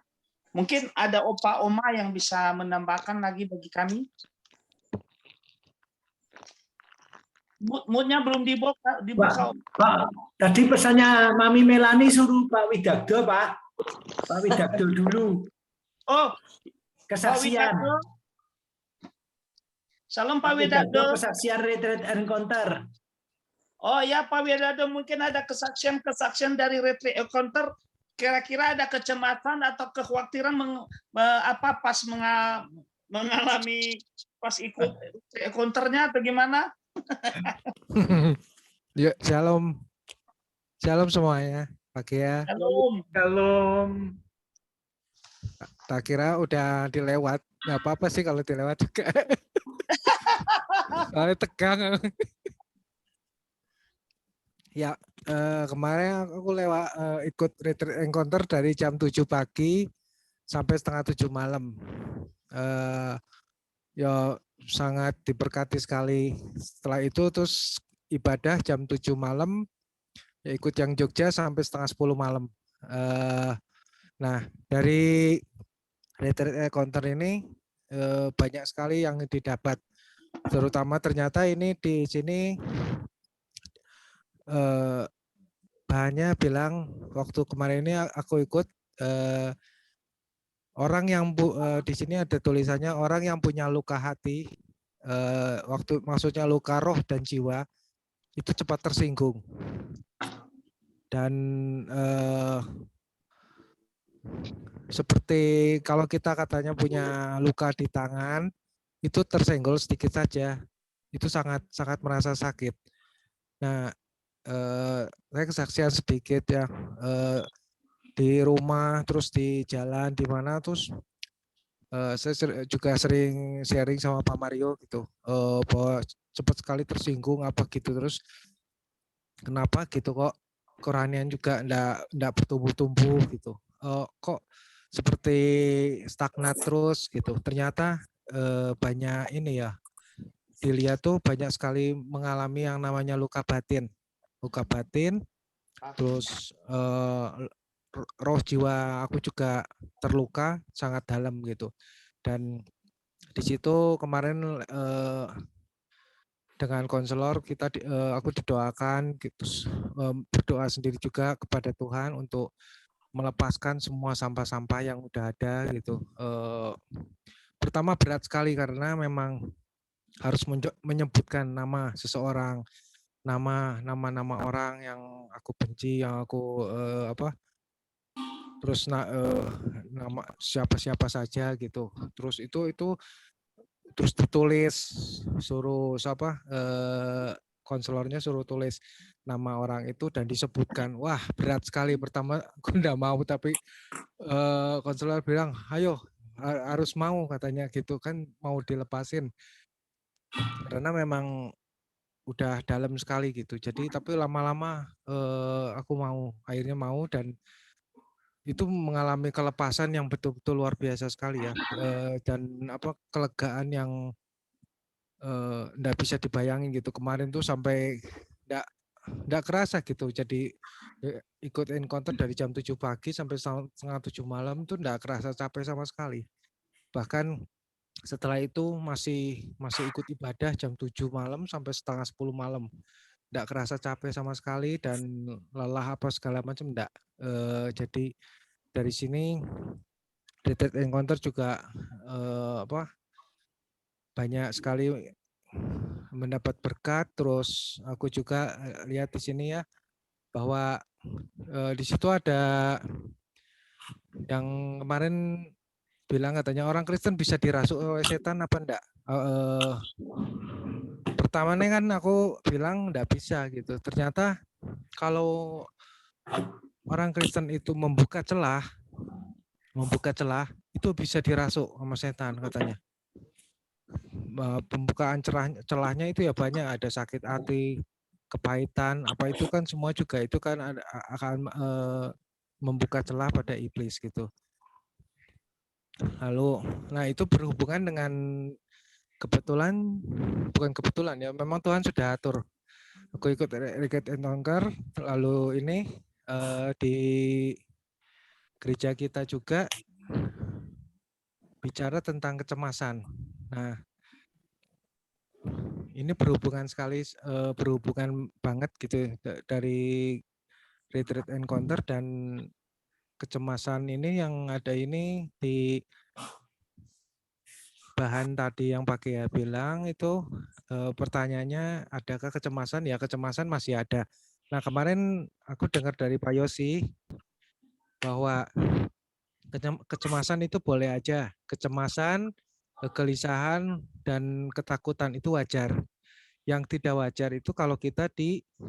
Mungkin ada Opa Oma yang bisa menambahkan lagi bagi kami. Moodnya belum dibuka. Pak, tadi pesannya Mami Melani suruh Pak Widagdo, Pak. Pak Widagdo dulu. Oh, kesaksian. Pak Widagdo. Salam Pak Widagdo. Kesaksian retreat encounter. Oh ya Pak Widagdo, mungkin ada kesaksian dari retreat encounter. Kira-kira ada kecemasan atau kekhawatiran pas mengalami pas ikut encounternya atau gimana? Yuk, shalom. Shalom semuanya. Pak Kia. Shalom. Tak kira udah dilewat. Nggak apa-apa sih kalau dilewat juga. Soalnya tegang. Ya, kemarin aku ikut retreat encounter dari jam 7 pagi sampai setengah 7 malam. Ya sangat diberkati sekali. Setelah itu terus ibadah jam 7 malam, ya ikut yang Jogja sampai setengah 10 malam. Nah, dari retreat encounter ini banyak sekali yang didapat. Terutama ternyata ini di sini bahannya bilang waktu kemarin ini aku ikut orang yang di sini ada tulisannya orang yang punya luka hati, waktu maksudnya luka roh dan jiwa itu cepat tersinggung dan seperti kalau kita katanya punya luka di tangan itu tersenggol sedikit saja itu sangat merasa sakit. Nah saya kesaksian sedikit ya, di rumah terus di jalan di mana terus saya juga sering sharing sama Pak Mario gitu, bahwa cepat sekali tersinggung apa gitu, terus kenapa gitu kok kerohanian juga enggak bertumbuh-tumbuh gitu, kok seperti stagnat terus gitu. Ternyata banyak ini ya, dilihat tuh banyak sekali mengalami yang namanya luka batin, terus roh jiwa aku juga terluka sangat dalam gitu. Dan di situ kemarin dengan konselor kita aku didoakan gitu, berdoa sendiri juga kepada Tuhan untuk melepaskan semua sampah-sampah yang udah ada gitu. Pertama berat sekali karena memang harus menyebutkan nama seseorang, nama orang yang aku benci, yang aku terus nama siapa saja gitu. Terus itu terus ditulis, suruh konselornya suruh tulis nama orang itu dan disebutkan. Wah, berat sekali. Pertama aku enggak mau, tapi konselor bilang, ayo harus mau katanya gitu kan, mau dilepasin. Karena memang udah dalam sekali gitu. Jadi tapi lama-lama aku akhirnya mau, dan itu mengalami kelepasan yang betul-betul luar biasa sekali ya, dan kelegaan yang enggak bisa dibayangin gitu. Kemarin tuh sampai enggak kerasa gitu. Jadi ikut encounter dari jam 7 pagi sampai setengah 7 malam tuh enggak kerasa capek sama sekali. Bahkan setelah itu masih ikut ibadah jam 7 malam sampai setengah 10 malam. Enggak kerasa capek sama sekali dan lelah apa segala macam enggak. Jadi dari sini Retreat Encounter juga banyak sekali mendapat berkat. Terus aku juga lihat di sini ya bahwa di situ ada yang kemarin bilang katanya orang Kristen bisa dirasuk oleh setan apa enggak. Pertamanya kan aku bilang enggak bisa gitu. Ternyata kalau orang Kristen itu membuka celah itu bisa dirasuk sama setan katanya. Pembukaan celahnya itu ya banyak, ada sakit hati, kepahitan, apa itu kan semua juga itu kan akan membuka celah pada iblis gitu. Lalu, nah itu berhubungan dengan bukan kebetulan ya, memang Tuhan sudah atur. Aku ikut Retreat Encounter, lalu ini di gereja kita juga bicara tentang kecemasan. Nah, ini berhubungan banget gitu dari Retreat Encounter dan kecemasan ini yang ada ini di bahan tadi yang Pak Gia bilang itu, pertanyaannya adakah kecemasan? Ya kecemasan masih ada. Nah kemarin aku dengar dari Pak Yosi bahwa kecemasan itu boleh aja. Kecemasan, kegelisahan, dan ketakutan itu wajar. Yang tidak wajar itu kalau kita dikuasai.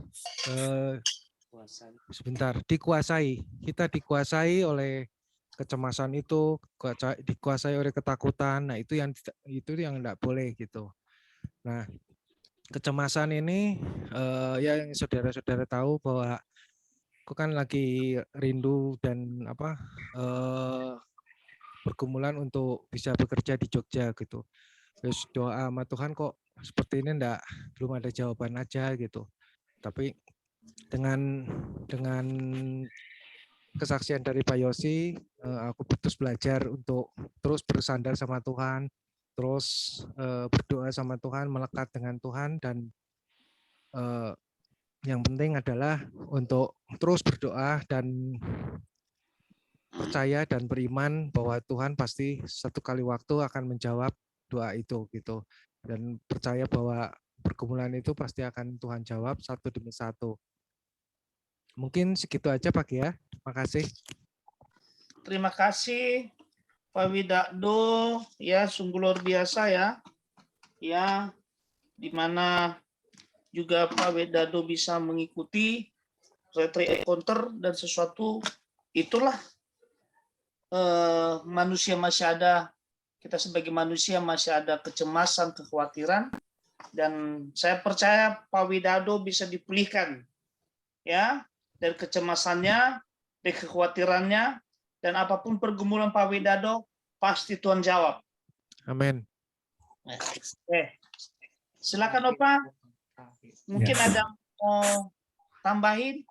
Kita dikuasai oleh kecemasan itu, dikuasai oleh ketakutan. Nah itu yang enggak boleh gitu. Nah kecemasan ini ya yang saudara-saudara tahu bahwa aku kan lagi rindu dan pergumulan untuk bisa bekerja di Jogja gitu. Terus doa sama Tuhan kok seperti ini belum ada jawaban aja gitu. Tapi dengan kesaksian dari Pak Yosi, aku terus belajar untuk terus bersandar sama Tuhan, terus berdoa sama Tuhan, melekat dengan Tuhan, dan yang penting adalah untuk terus berdoa dan percaya dan beriman bahwa Tuhan pasti satu kali waktu akan menjawab doa itu gitu, dan percaya bahwa pergumulan itu pasti akan Tuhan jawab satu demi satu. Mungkin segitu aja Pak ya. Terima kasih. Terima kasih Pak Widakdo, ya sungguh luar biasa ya. Ya, di mana juga Pak Wedado bisa mengikuti retreat encounter dan sesuatu itulah manusia masih ada, kita sebagai manusia masih ada kecemasan, kekhawatiran, dan saya percaya Pak Wedado bisa dipulihkan ya dari kecemasannya, dari kekhawatirannya, dan apapun pergumulan Pak Wedado pasti Tuhan jawab. Amin. Silakan Opa, mungkin ada mau tambahin?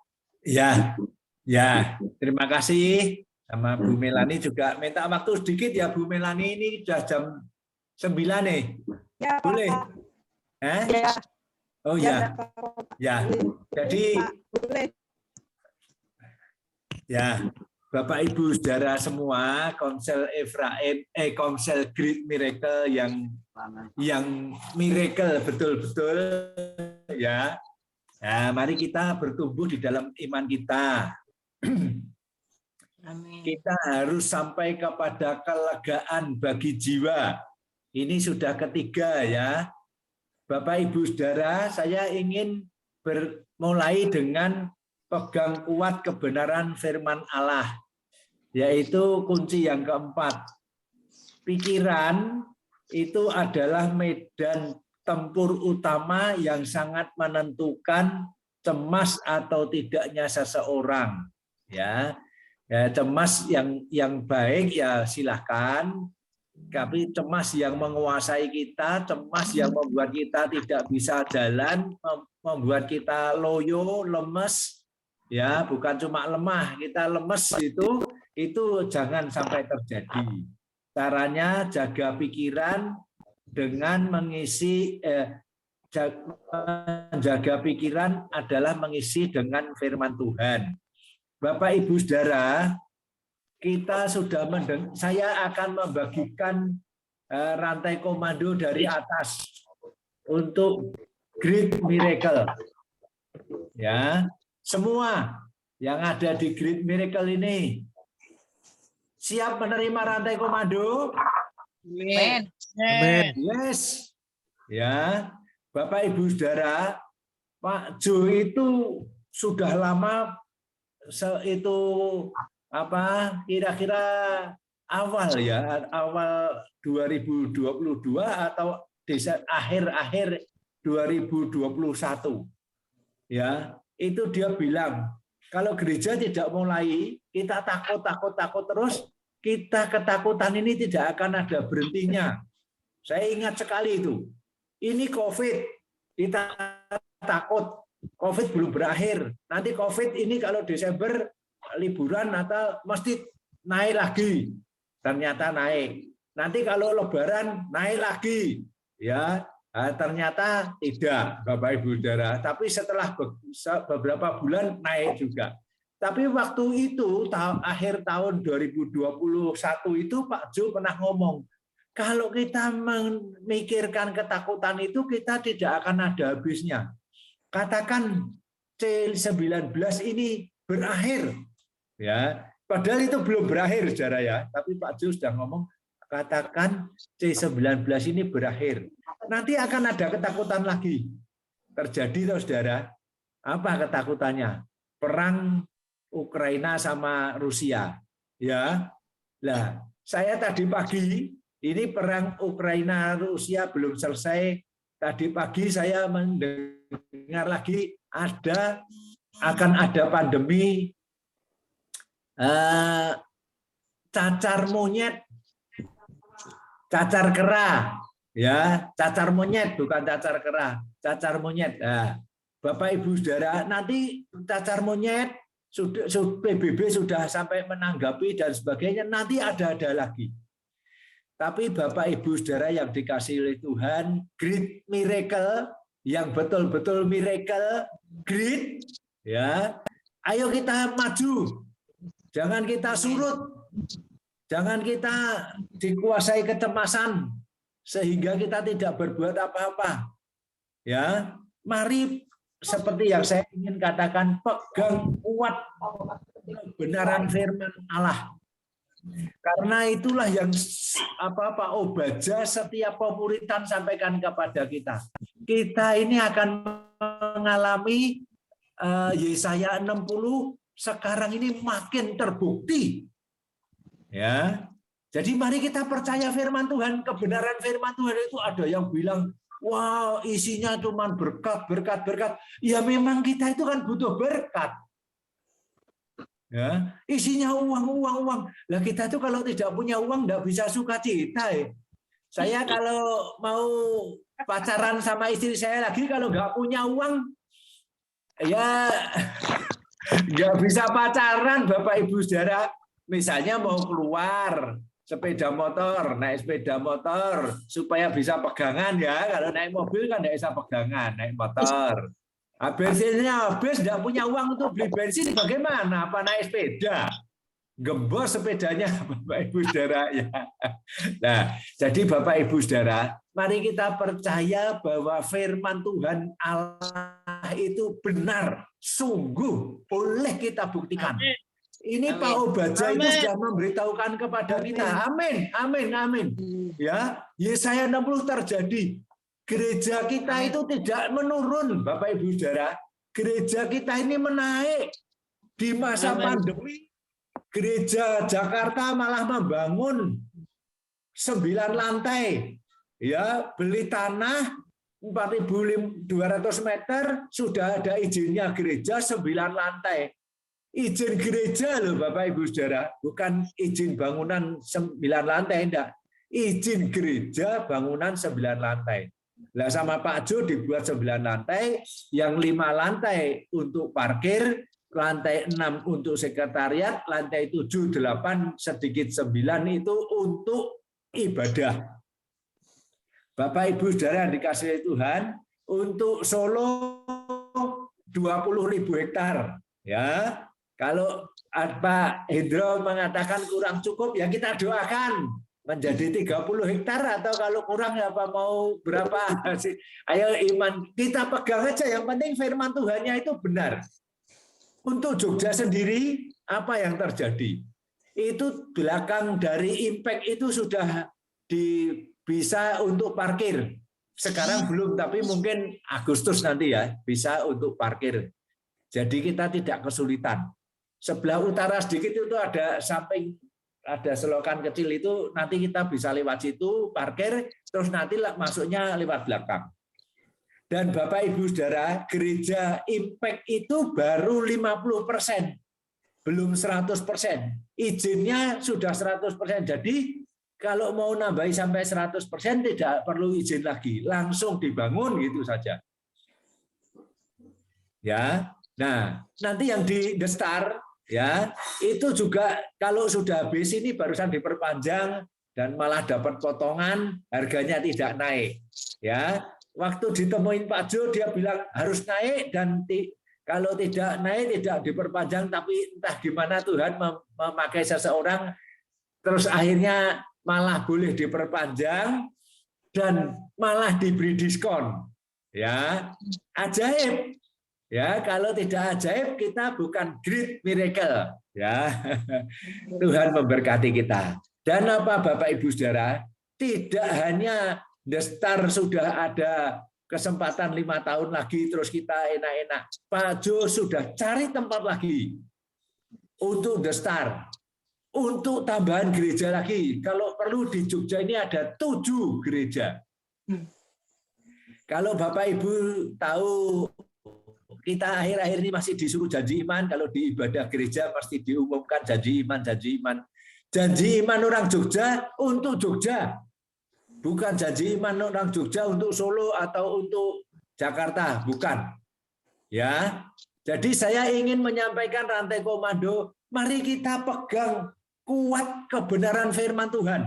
Ya, ya. Terima kasih sama Bu Melani juga. Minta waktu sedikit ya Bu Melani, ini sudah jam 9 nih. Ya, boleh? Ya. Oh ya. Ya. Jadi ya, Bapak Ibu Saudara semua, Komsel Efraim, Komsel Great Miracle yang miracle betul-betul ya. Nah, mari kita bertumbuh di dalam iman kita. Kita harus sampai kepada kelegaan bagi jiwa. Ini sudah ketiga ya. Bapak Ibu Saudara, saya ingin mulai dengan pegang kuat kebenaran firman Allah, yaitu kunci yang keempat. Pikiran itu adalah medan tempur utama yang sangat menentukan cemas atau tidaknya seseorang. Ya, cemas yang baik ya silahkan, tapi cemas yang menguasai kita, cemas yang membuat kita tidak bisa jalan, membuat kita loyo, lemes, ya bukan cuma lemah, kita lemes itu jangan sampai terjadi. Caranya jaga pikiran dengan mengisi menjaga pikiran adalah mengisi dengan firman Tuhan. Bapak Ibu Saudara, kita sudah saya akan membagikan rantai komando dari atas untuk Great Miracle. Ya, semua yang ada di Great Miracle ini siap menerima rantai komando? Amin. Amin. Yes. Ya, Bapak Ibu Saudara, Pak Jo itu sudah lama itu kira-kira awal 2022 atau akhir 2021. Ya, itu dia bilang kalau gereja tidak mulai, kita takut terus, kita ketakutan ini tidak akan ada berhentinya. Saya ingat sekali itu. Ini COVID, kita takut. COVID belum berakhir. Nanti COVID ini kalau Desember liburan Natal mesti naik lagi. Ternyata naik. Nanti kalau Lebaran naik lagi. Ya, ternyata tidak, Bapak Ibu Saudara. Tapi setelah beberapa bulan naik juga. Tapi waktu itu akhir tahun 2021 itu Pak Jo pernah ngomong, kalau kita memikirkan ketakutan itu kita tidak akan ada habisnya. Katakan C19 ini berakhir, ya. Padahal itu belum berakhir, saudara ya. Tapi Pak Jo sudah ngomong, katakan C19 ini berakhir. Nanti akan ada ketakutan lagi. Terjadi, toh, saudara. Apa ketakutannya? Perang Ukraina sama Rusia, ya. Nah, saya tadi pagi ini perang Ukraina Rusia belum selesai. Tadi pagi saya mendengar lagi akan ada pandemi cacar monyet, cacar kera, ya, cacar monyet bukan cacar kera, cacar monyet. Nah, Bapak Ibu Saudara, nanti cacar monyet PBB sudah sampai menanggapi dan sebagainya, nanti ada lagi. Tapi Bapak Ibu Saudara yang dikasihi oleh Tuhan, Great Miracle, yang betul-betul miracle, great, ya. Ayo kita maju. Jangan kita surut. Jangan kita dikuasai kecemasan sehingga kita tidak berbuat apa-apa. Ya, mari seperti yang saya ingin katakan, pegang kuat kebenaran firman Allah. Karena itulah yang Pak Obaja setiap pemuritan sampaikan kepada kita. Kita ini akan mengalami Yesaya 60 sekarang ini makin terbukti. Ya. Jadi mari kita percaya firman Tuhan, kebenaran firman Tuhan itu ada yang bilang, wow, isinya cuma berkat, berkat, berkat. Ya memang kita itu kan butuh berkat. Ya, isinya uang, uang, uang. Lah kita tuh kalau tidak punya uang enggak bisa sukacita. Saya kalau mau pacaran sama istri saya lagi kalau nggak punya uang, ya nggak bisa pacaran, Bapak Ibu Saudara. Misalnya mau keluar sepeda motor, naik sepeda motor supaya bisa pegangan ya. Kalau naik mobil kan nggak bisa pegangan, naik motor. Bensinnya habis, tidak punya uang untuk beli bensin, bagaimana? Apa naik sepeda? Gembos sepedanya, Bapak Ibu Saudara. Ya. Nah, jadi Bapak Ibu Saudara, mari kita percaya bahwa firman Tuhan Allah itu benar, sungguh boleh kita buktikan. Ini Pak Obaja itu sudah memberitahukan kepada kita. Amin, amin, amin. Ya, Yesaya 60 terjadi. Gereja kita itu tidak menurun, Bapak Ibu Saudara. Gereja kita ini menaik di masa pandemi. Gereja Jakarta malah membangun 9 lantai. Ya, beli tanah 4.200 meter, sudah ada izinnya gereja 9 lantai. Izin gereja loh Bapak Ibu Saudara, bukan izin bangunan 9 lantai, enggak. Izin gereja bangunan 9 lantai. Lah sama Pak Jo dibuat 9 lantai, yang 5 lantai untuk parkir, lantai 6 untuk sekretariat, lantai 7, 8, sedikit 9 itu untuk ibadah. Bapak Ibu Saudara yang dikasihi Tuhan, untuk Solo 20.000 hektar. Ya, kalau Pak Hendro mengatakan kurang cukup, ya kita doakan menjadi 30 hektar atau kalau kurang apa mau berapa sih? Ayo iman kita pegang aja, yang penting firman Tuhannya itu benar. Untuk Jogja sendiri apa yang terjadi? Itu belakang dari impact itu sudah bisa untuk parkir. Sekarang belum, tapi mungkin Agustus nanti ya bisa untuk parkir. Jadi kita tidak kesulitan. Sebelah utara sedikit itu ada samping, ada selokan kecil itu, nanti kita bisa lewat situ parkir, terus nanti masuknya lewat belakang. Dan Bapak Ibu Saudara, gereja Impact itu baru 50%, belum 100%. Izinnya sudah 100%. Jadi kalau mau nambahi sampai 100% tidak perlu izin lagi, langsung dibangun gitu saja. Ya, nah nanti yang di The Star ya itu juga kalau sudah habis ini barusan diperpanjang dan malah dapat potongan, harganya tidak naik. Ya, waktu ditemuin Pak Jo dia bilang harus naik dan kalau tidak naik tidak diperpanjang, tapi entah gimana Tuhan memakai seseorang terus akhirnya malah boleh diperpanjang dan malah diberi diskon. Ya, ajaib. Ya, kalau tidak ajaib kita bukan great miracle. Ya, Tuhan memberkati kita. Dan apa Bapak Ibu Saudara, tidak hanya The Star sudah ada kesempatan 5 tahun lagi terus kita enak-enak. Pak Jo sudah cari tempat lagi untuk The Star. Untuk tambahan gereja lagi, kalau perlu di Jogja ini ada 7 gereja. Kalau Bapak Ibu tahu, kita akhir-akhir ini masih disuruh janji iman, kalau di ibadah gereja pasti diumumkan janji iman, janji iman. Janji iman orang Jogja untuk Jogja, bukan janji iman orang Jogja untuk Solo atau untuk Jakarta, bukan. Ya, jadi saya ingin menyampaikan rantai komando, mari kita pegang kuat kebenaran firman Tuhan.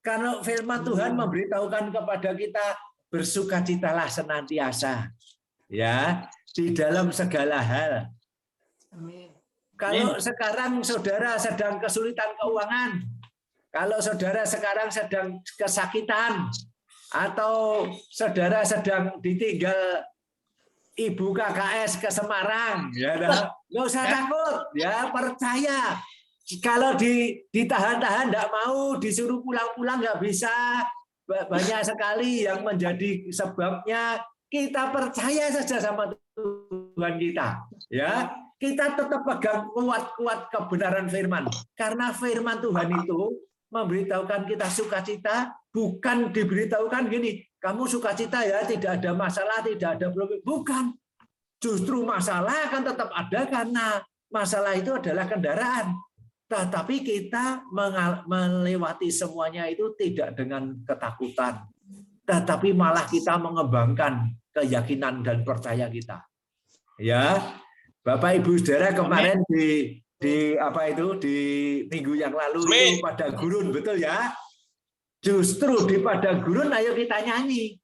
Karena firman Tuhan memberitahukan kepada kita bersukacitalah senantiasa. Ya, di dalam segala hal. Kalau sekarang saudara sedang kesulitan keuangan, kalau saudara sekarang sedang kesakitan, atau saudara sedang ditinggal ibu KKS ke Semarang, ya, nggak usah takut, ya percaya. Kalau ditahan-tahan nggak mau, disuruh pulang-pulang nggak bisa. Banyak sekali yang menjadi sebabnya. Kita percaya saja sama Tuhan kita, ya. Kita tetap pegang kuat-kuat kebenaran firman. Karena firman Tuhan itu memberitahukan kita sukacita, bukan diberitahukan gini, kamu sukacita ya, tidak ada masalah, tidak ada problem. Bukan. Justru masalah akan tetap ada karena masalah itu adalah kendaraan. Tetapi kita melewati semuanya itu tidak dengan ketakutan. Tetapi malah kita mengembangkan keyakinan dan percaya kita. Ya, Bapak Ibu Saudara kemarin di minggu yang lalu itu pada gurun, betul ya? Justru di pada gurun ayo kita nyanyi.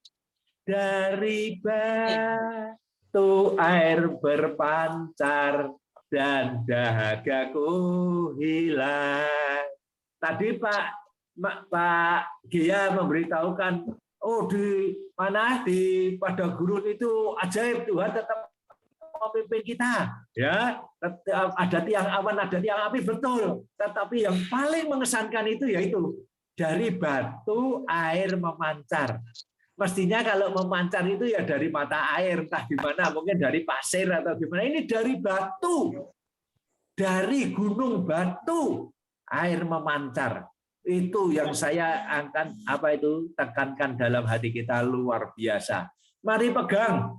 Dari batu air berpancar dan dahagaku hilang. Tadi Pak Gia memberitahukan, oh di mana di pada gurun itu ajaib, Tuhan tetap memimpin kita, ya. Ada tiang awan, ada tiang api, betul. Tetapi yang paling mengesankan itu yaitu dari batu air memancar. Mestinya kalau memancar itu ya dari mata air, entah gimana, mungkin dari pasir atau gimana. Ini dari batu, dari gunung batu air memancar. Itu yang saya akan tekankan dalam hati kita, luar biasa. Mari pegang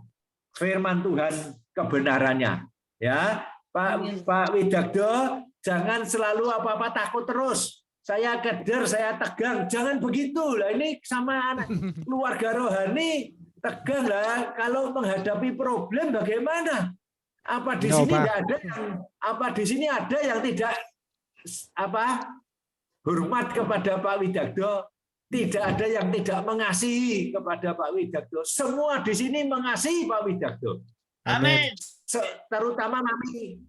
firman Tuhan kebenarannya, ya. Pak Widagdo, jangan selalu apa-apa takut terus. Saya keder, saya tegang, jangan begitu lah. Ini sama anak keluarga rohani tegang lah. Kalau menghadapi problem bagaimana? Apa di sini nggak ada? Apa di sini ada yang tidak hormat kepada Pak Widagdo? Tidak ada yang tidak mengasihi kepada Pak Widagdo. Semua di sini mengasihi Pak Widagdo. Amin. Terutama Mami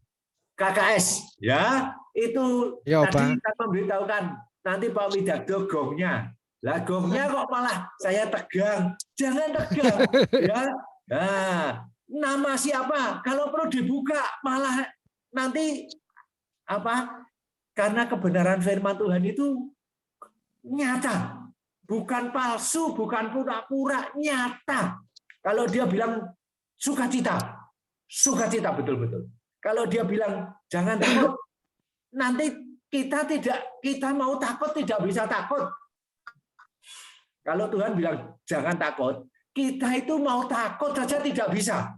KKS, ya. Itu tadi kita memberitahukan nanti Pak Widagdo gongnya. Lah gongnya kok malah saya tegang. Jangan tegang, ya. Nah, nama siapa? Kalau perlu dibuka malah nanti karena kebenaran firman Tuhan itu nyata, bukan palsu, bukan pura-pura, nyata. Kalau dia bilang sukacita, sukacita betul-betul. Kalau dia bilang jangan takut, nanti kita mau takut tidak bisa takut. Kalau Tuhan bilang jangan takut, kita itu mau takut saja tidak bisa.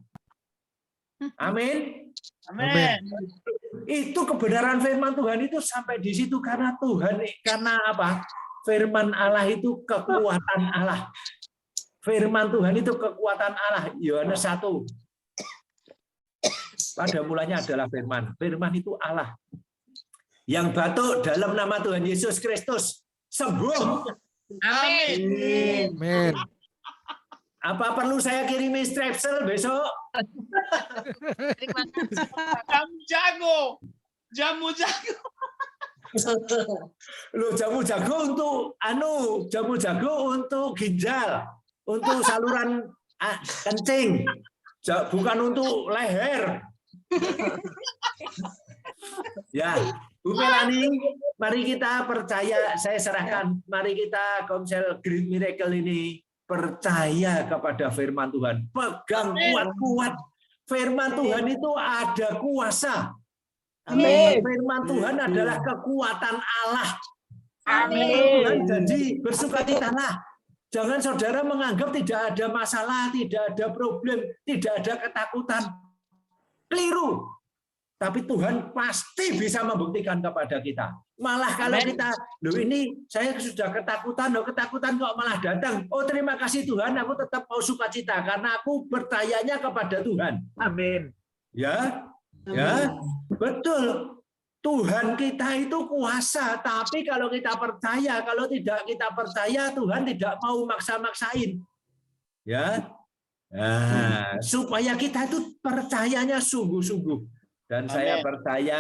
Amin. Amin. Itu kebenaran firman Tuhan itu sampai di situ karena apa? Firman Allah itu kekuatan Allah. Firman Tuhan itu kekuatan Allah. Yohanes 1. Pada mulanya adalah firman. Firman itu Allah. Yang batuk dalam nama Tuhan Yesus Kristus sembuh. Amin. Amin. Apa perlu saya kirimi strepsil besok? Jamu jago. Loh, jamu jago untuk jamu jago untuk ginjal, untuk saluran kencing, bukan untuk leher. Ya, Bu Melani, mari kita percaya, saya serahkan, mari kita Komsel Great Miracle ini percaya kepada firman Tuhan. Pegang kuat-kuat. Firman Tuhan itu ada kuasa. Amin. Firman Tuhan adalah kekuatan Allah. Amin. Tuhan janji bersukacitalah. Jangan saudara menganggap tidak ada masalah, tidak ada problem, tidak ada ketakutan. Keliru. Tapi Tuhan pasti bisa membuktikan kepada kita. Malah kalau kita, ini saya sudah ketakutan kok malah datang. Oh terima kasih Tuhan, aku tetap mau sukacita karena aku percayanya kepada Tuhan. Amin. Ya, ya, betul. Tuhan kita itu kuasa, tapi kalau kita percaya, kalau tidak kita percaya, Tuhan tidak mau maksa-maksain. Ya, nah, supaya kita itu percayanya sungguh-sungguh. Dan saya percaya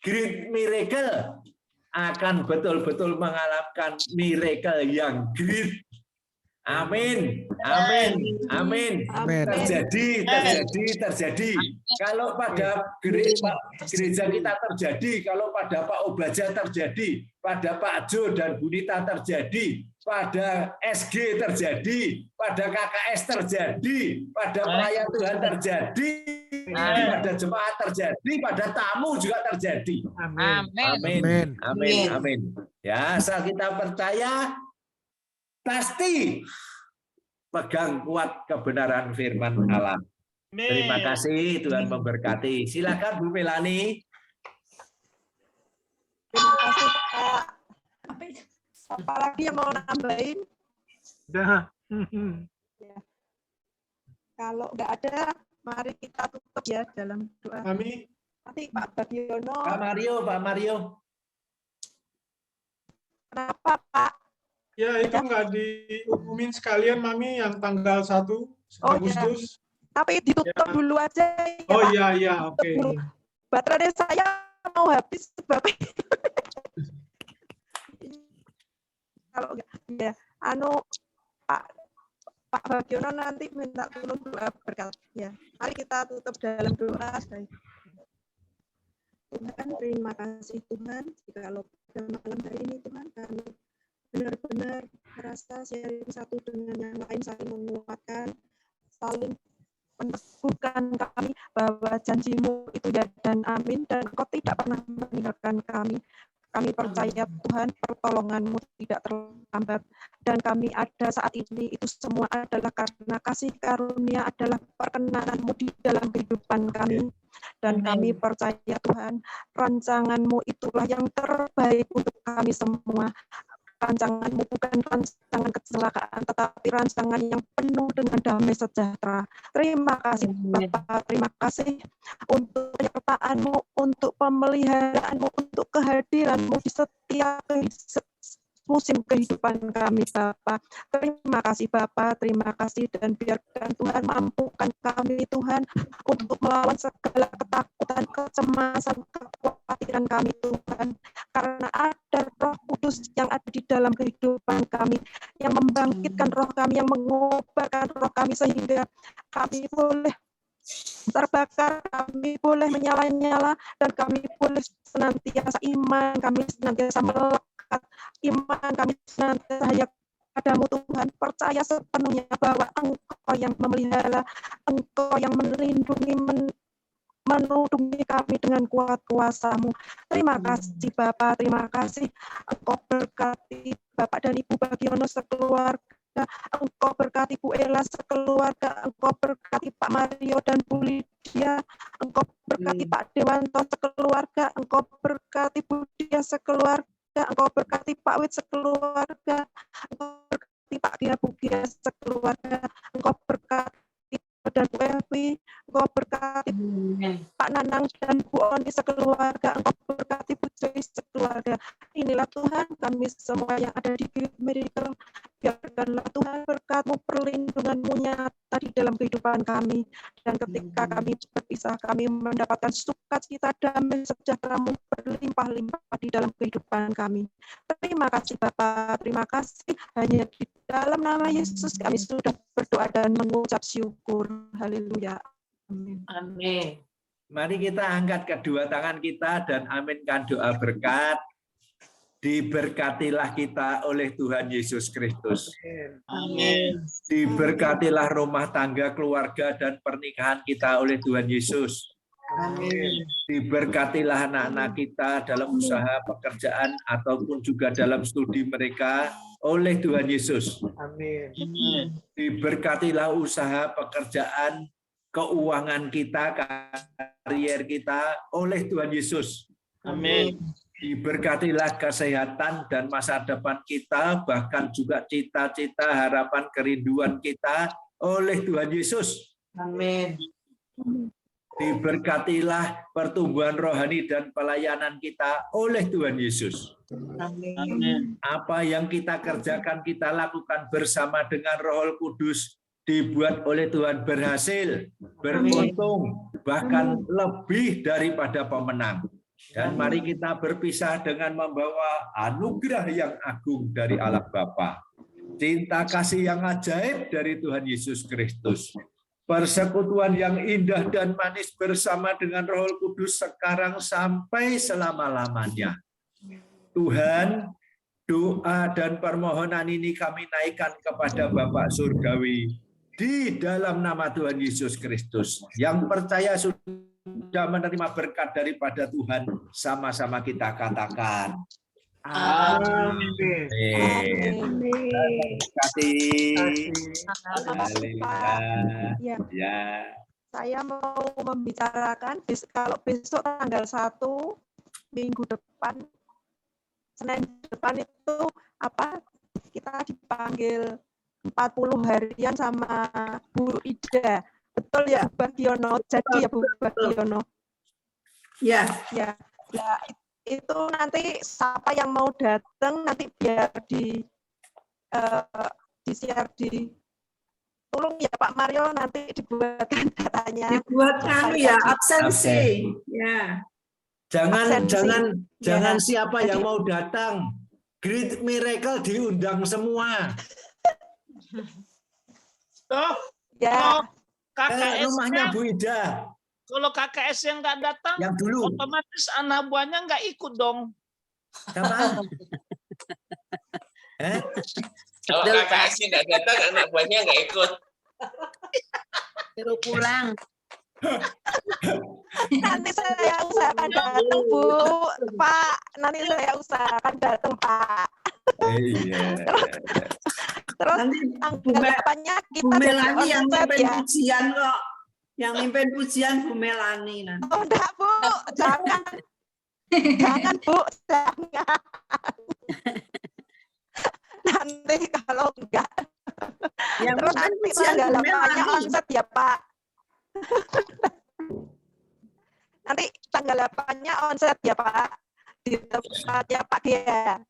Great Miracle akan betul-betul mengalami miracle yang great. Amin, amin, amin. Amin. Terjadi. Kalau pada gereja kita terjadi, kalau pada Pak Obaja terjadi, pada Pak Jo dan Bu Nita terjadi, pada SG terjadi, pada KKS terjadi, pada pelayan Tuhan terjadi, pada jemaat terjadi, pada tamu juga terjadi. Amin. Ya, asal kita percaya, pasti pegang kuat kebenaran firman Allah. Terima kasih, Tuhan memberkati. Silakan Bu Melani. Terima kasih Pak. Apalagi yang mau nambahin? Udah. Ya. Kalau nggak ada, mari kita tutup ya dalam doa. Kami. Nanti Pak Bagiono. Pak Mario. Kenapa Pak? Ya, itu nggak diumumin sekalian, Mami, yang tanggal 1 Agustus. Ya. Tapi ditutup dulu aja. Ya, oh Pak. iya, oke. Baterai saya mau habis, Bapak. Kalau enggak, ya, Pak Bagiono nanti minta tolong doa berkat. Ya, mari kita tutup dalam doa. Tuhan, terima kasih Tuhan, jikalau pada malam hari ini Tuhan kami benar-benar merasa sharing satu dengan yang lain, saling menguatkan, saling meneguhkan kami bahwa janji-Mu itu ya dan amin, dan Engkau tidak pernah meninggalkan kami. Kami percaya Tuhan pertolongan-Mu tidak terlambat, dan kami ada saat ini itu semua adalah karena kasih karunia adalah perkenanan-Mu di dalam kehidupan kami. Dan kami percaya Tuhan rancangan-Mu itulah yang terbaik untuk kami semua. Rancangan-Mu bukan rancangan kecelakaan, tetapi rancangan yang penuh dengan damai sejahtera. Terima kasih Bapak, terima kasih untuk penyertaan-Mu, untuk pemeliharaan-Mu, untuk kehadiran-Mu di setiap musim kehidupan kami Bapak. Terima kasih Bapak, terima kasih, dan biarkan Tuhan mampukan kami Tuhan untuk melawan segala ketakutan, kecemasan, kekhawatiran kami Tuhan. Karena ada Roh Kudus yang ada di dalam kehidupan kami, yang membangkitkan roh kami, yang mengobarkan roh kami sehingga kami boleh terbakar, kami boleh menyala-nyala, dan kami boleh senantiasa iman, kami senantiasa melekat, iman kami senantiasa hanya padamu Tuhan, percaya sepenuhnya bahwa Engkau yang memelihara, Engkau yang melindungi, menudungi kami dengan kuat kuasa-Mu. Terima kasih Bapak, terima kasih. Engkau berkati Bapak dan Ibu Bagiono sekeluarga, Engkau berkati Bu Ella sekeluarga, Engkau berkati Pak Mario dan Bu Lydia, Engkau berkati Pak Dewanto sekeluarga, Engkau berkati Bu Dia sekeluarga, Engkau berkati Pak Wid sekeluarga, Engkau berkati Pak Dia Bu Dia sekeluarga, Engkau berkati dan Bu Evi, Engkau berkati Pak Nanang dan Bu Oni sekeluarga, Engkau berkati Bu Joyce sekeluarga. Inilah Tuhan kami semua yang ada di Gilead Miracle. Biarkanlah Tuhan berkat-Mu, perlindungan-Mu nyata di dalam kehidupan kami. Dan ketika kami berpisah, kami mendapatkan sukacita, damai sejahtera-Mu berlimpah-limpah di dalam kehidupan kami. Terima kasih Bapak, terima kasih. Hanya di dalam nama Yesus kami sudah berdoa dan mengucap syukur. Haleluya. Amin. Amin. Mari kita angkat kedua tangan kita dan aminkan doa berkat. Diberkatilah kita oleh Tuhan Yesus Kristus. Amin. Diberkatilah rumah tangga, keluarga, dan pernikahan kita oleh Tuhan Yesus. Amin. Diberkatilah anak-anak kita dalam usaha pekerjaan ataupun juga dalam studi mereka oleh Tuhan Yesus. Amin. Diberkatilah usaha pekerjaan, keuangan kita, karier kita oleh Tuhan Yesus. Amin. Diberkatilah kesehatan dan masa depan kita, bahkan juga cita-cita, harapan, kerinduan kita oleh Tuhan Yesus. Amin. Diberkatilah pertumbuhan rohani dan pelayanan kita oleh Tuhan Yesus. Amin. Apa yang kita kerjakan, kita lakukan bersama dengan Roh Kudus, dibuat oleh Tuhan berhasil, beruntung, bahkan lebih daripada pemenang. Dan mari kita berpisah dengan membawa anugerah yang agung dari Allah Bapa, cinta kasih yang ajaib dari Tuhan Yesus Kristus, persekutuan yang indah dan manis bersama dengan Roh Kudus sekarang sampai selama-lamanya. Tuhan, doa dan permohonan ini kami naikkan kepada Bapa Surgawi di dalam nama Tuhan Yesus Kristus. Yang percaya sudah menerima berkat daripada Tuhan, sama-sama kita katakan. Amin. Ya. Saya mau membicarakan kalau besok tanggal 1 minggu depan, Senin depan itu kita dipanggil 40 harian sama Bu Ida. Betul ya, Bu Bagiono? Jadi ya Bu Bagiono. Ya. Ya. Itu nanti siapa yang mau datang nanti biar di-share tolong ya Pak Mario nanti dibuatkan datanya. Dibuat absensi. Ya. Jangan siapa yang mau datang. Great Miracle diundang semua. KKS rumahnya Bu Ida. Kalau KKS yang nggak datang, yang dulu otomatis anak buahnya nggak ikut dong. Kalau KKS nggak datang, anak buahnya nggak ikut. Suruh pulang. Nanti saya usahakan datang Bu, Pak. Nanti saya usahakan datang Pak. Terus anggapannya kita Bu Melani yang mimpin pujian kok. Yang mimpin pujian Bu Melani nanti. Oh enggak Bu, jangan. Jangan Bu, jangan. Nanti kalau enggak. Yang terus nanti tanggal 8-nya onset ya Pak. Nanti tanggal 8-nya onset ya Pak. Di tempatnya Pak Gia.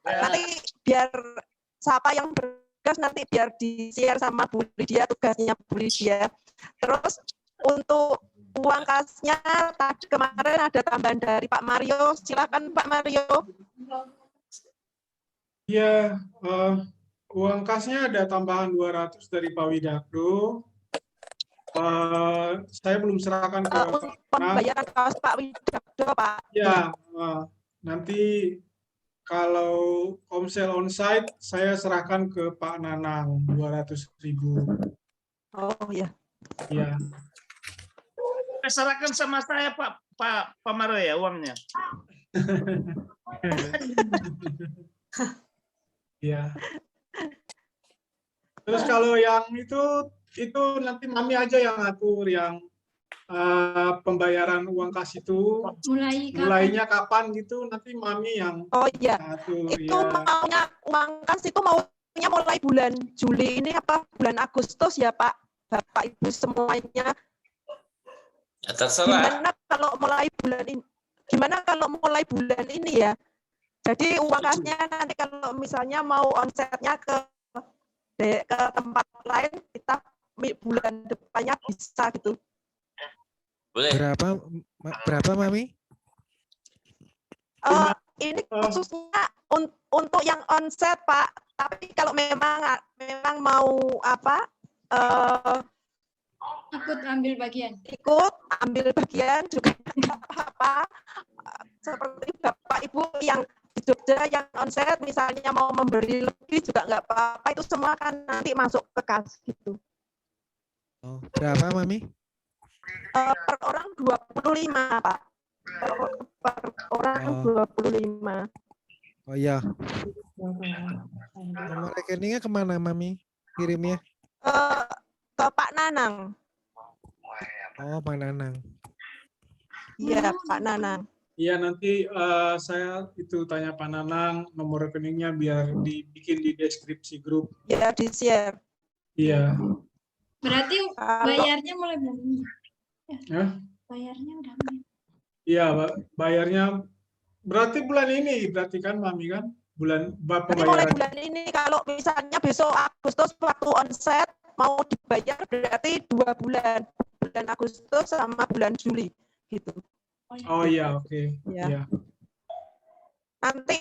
Nanti biar siapa yang bertugas nanti biar di-share sama Bu Lydia, tugasnya Bu Lydia. Terus untuk uang kasnya tadi kemarin ada tambahan dari Pak Mario. Silakan Pak Mario. Ya, uang kasnya ada tambahan 200 dari Pak Widakdo. Saya belum serahkan ke pembayaran kaos Pak Widakdo, Pak. Ya, nanti kalau komsel onsite saya serahkan ke Pak Nanang 200.000. Oh ya. Ya. Serahkan sama saya Pak Mario ya uangnya. Ya. Terus kalau yang itu nanti Mami aja yang atur yang pembayaran uang kas itu. Mulainya kapan gitu nanti Mami yang atur. Itu maunya uang kas itu maunya mulai bulan Juli ini apa bulan Agustus ya Pak? Bapak Ibu semuanya. Ya, terserah. Gimana kalau mulai bulan ini ya? Jadi uang kasnya nanti kalau misalnya mau onsetnya ke tempat lain kita bulan depannya bisa gitu. Boleh. Berapa Mami? Ini khususnya untuk yang onset Pak. Tapi kalau memang mau ikut ambil bagian juga nggak apa-apa. Seperti Bapak Ibu yang di Jogja yang onset misalnya mau memberi lebih juga nggak apa-apa, itu semua kan nanti masuk ke kas gitu. Oh, berapa Mami? Per orang 25 Pak. Per orang 25. Oh iya. Nomor rekeningnya kemana Mami kirimnya? Ke Pak Nanang. Oh, Pak Nanang. Iya, Pak Nanang. Iya, nanti saya itu tanya Pak Nanang nomor rekeningnya biar dibikin di deskripsi grup. Ya, di-share. Iya. Berarti bayarnya mulai bulan ini. Ya? Bayarnya udah. Iya, bayarnya berarti bulan ini, berarti kan Mami kan? Mulai bulan ini kalau misalnya besok Agustus waktu onset mau dibayar berarti 2 bulan. Bulan Agustus sama bulan Juli gitu. Oh iya, oke. Ya. Nanti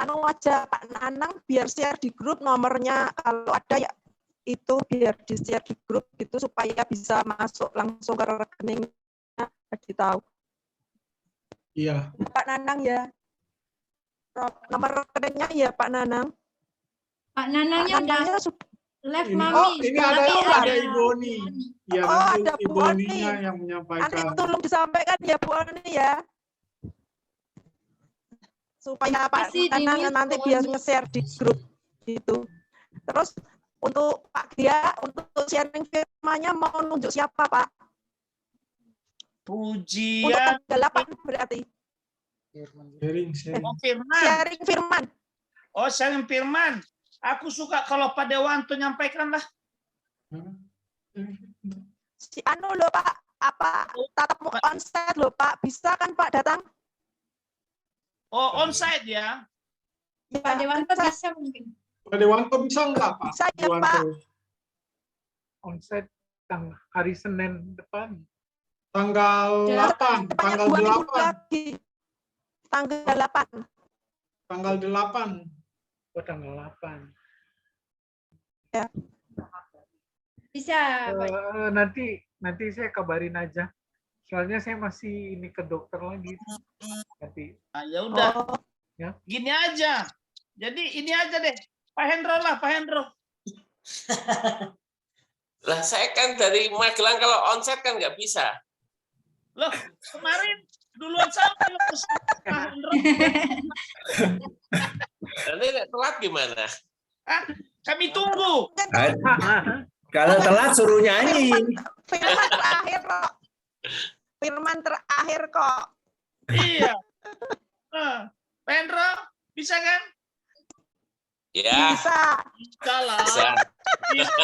anu aja Pak Nanang biar share di grup nomornya, kalau ada ya itu biar di share di grup gitu supaya bisa masuk langsung ke rekeningnya, jadi tahu. Iya. Pak Nanang ya. Nomor rekeningnya ya Pak Nanang. Pak Nanangnya udah live Mami. Oh, ini ada Tapi ada Ibu Oni. Ya, Oh, nanti ada Ibu Bu Oni. Oninya yang Nanti menyampaikan. tolong disampaikan ya Bu Oni ya. Supaya Pak Masih di Nanang mute, nanti Bu biar Oni. nge-share di grup gitu. Terus untuk Pak Gia, untuk sharing firman-nya mau nunjuk siapa Pak? Untuk Pujian tanggal 8 berarti. Sharing. Oh, firman. Sharing firman. Oh, sharing firman. Aku suka kalau Pak Dewanto nyampaikan lah. Si anu loh Pak, apa tatap muka onsite loh Pak, bisa kan Pak datang? Oh, onsite ya. Ya, Pak Dewanto bisa mungkin. Pak Dewanto bisa nggak Pak? Bisa ya Dewanto. Pak. Onsite hari Senin depan. Tanggal 8, tanggal 8. Lagi. Tanggal 8. Tanggal 8. Oh, tanggal 8. Ya. Bisa. Nanti saya kabarin aja. Soalnya saya masih ini ke dokter lagi. Nanti. Ah, ya udah. Ya. Gini aja. Jadi ini aja deh. Pak Hendro lah, Pak Hendro. Lah saya kan dari Magelang, kalau onsite kan nggak bisa. Loh, kemarin duluan sampai lo ke Pak Hendro. Nanti telat gimana? Ah, kami tunggu. Kalau telat suruh nyanyi. Firman terakhir kok. Firman terakhir kok. Iya. Pak Hendro, bisa kan? Ya. Bisa. Bisa lah. Bisa.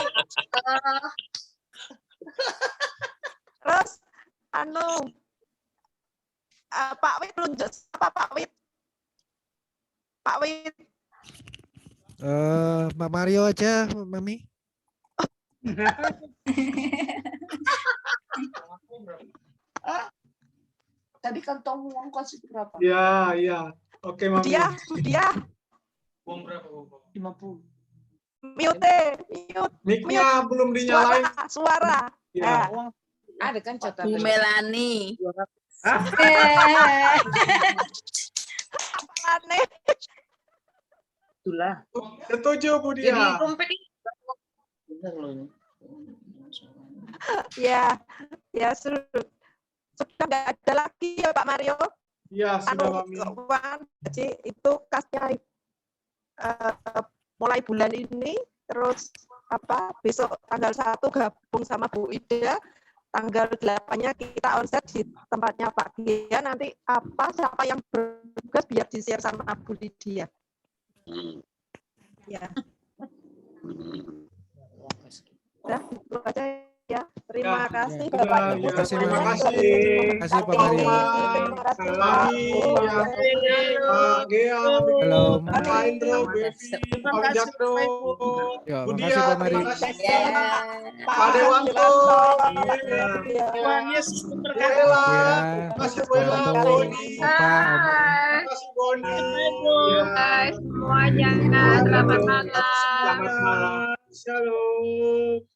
Terus anu Pak Wit lunjuk apa Pak Wit? Pak Wit. Mbak Mario aja, Mami. Tadi kan Tom uang kasih berapa? Ya, ya. Oke, Mami. Dia. Uang berapa? 50. Mute. Mic-nya belum dinyalain. Suara. Ya. Ada kan catatan. Bu Melani. Aneh. Itulah. Setuju Bu Dia. Jadi dompet Benar loh ini. Ya sudah nggak ada lagi ya Pak Mario. Ya, sudah Mami. Keuangan jadi itu kasnya mulai bulan ini, terus besok tanggal 1 gabung sama Bu Ida, tanggal 8-nya kita onsite di tempatnya Pak Gia, nanti siapa yang bertugas biar di-share sama Bu Lydia. Ya. Udah, itu aja ya. Terima kasih Bapak Ibu. Terima kasih. Terima kasih Pak Mario. Terima kasih Pak. Pak Gea, Halo. Pak Indro, Bevi, Pak Jakdo, Ya, Bu makasih Dia, Pak Mario. terima kasih. Pak Dewanto, Tuhan Yesus memberkati. Bella, Ya, terima kasih Pak Bella, Dewanto. Boni, Opa, Om. terima kasih Boni. Hai semuanya, selamat malam. Selamat malam. Shalom.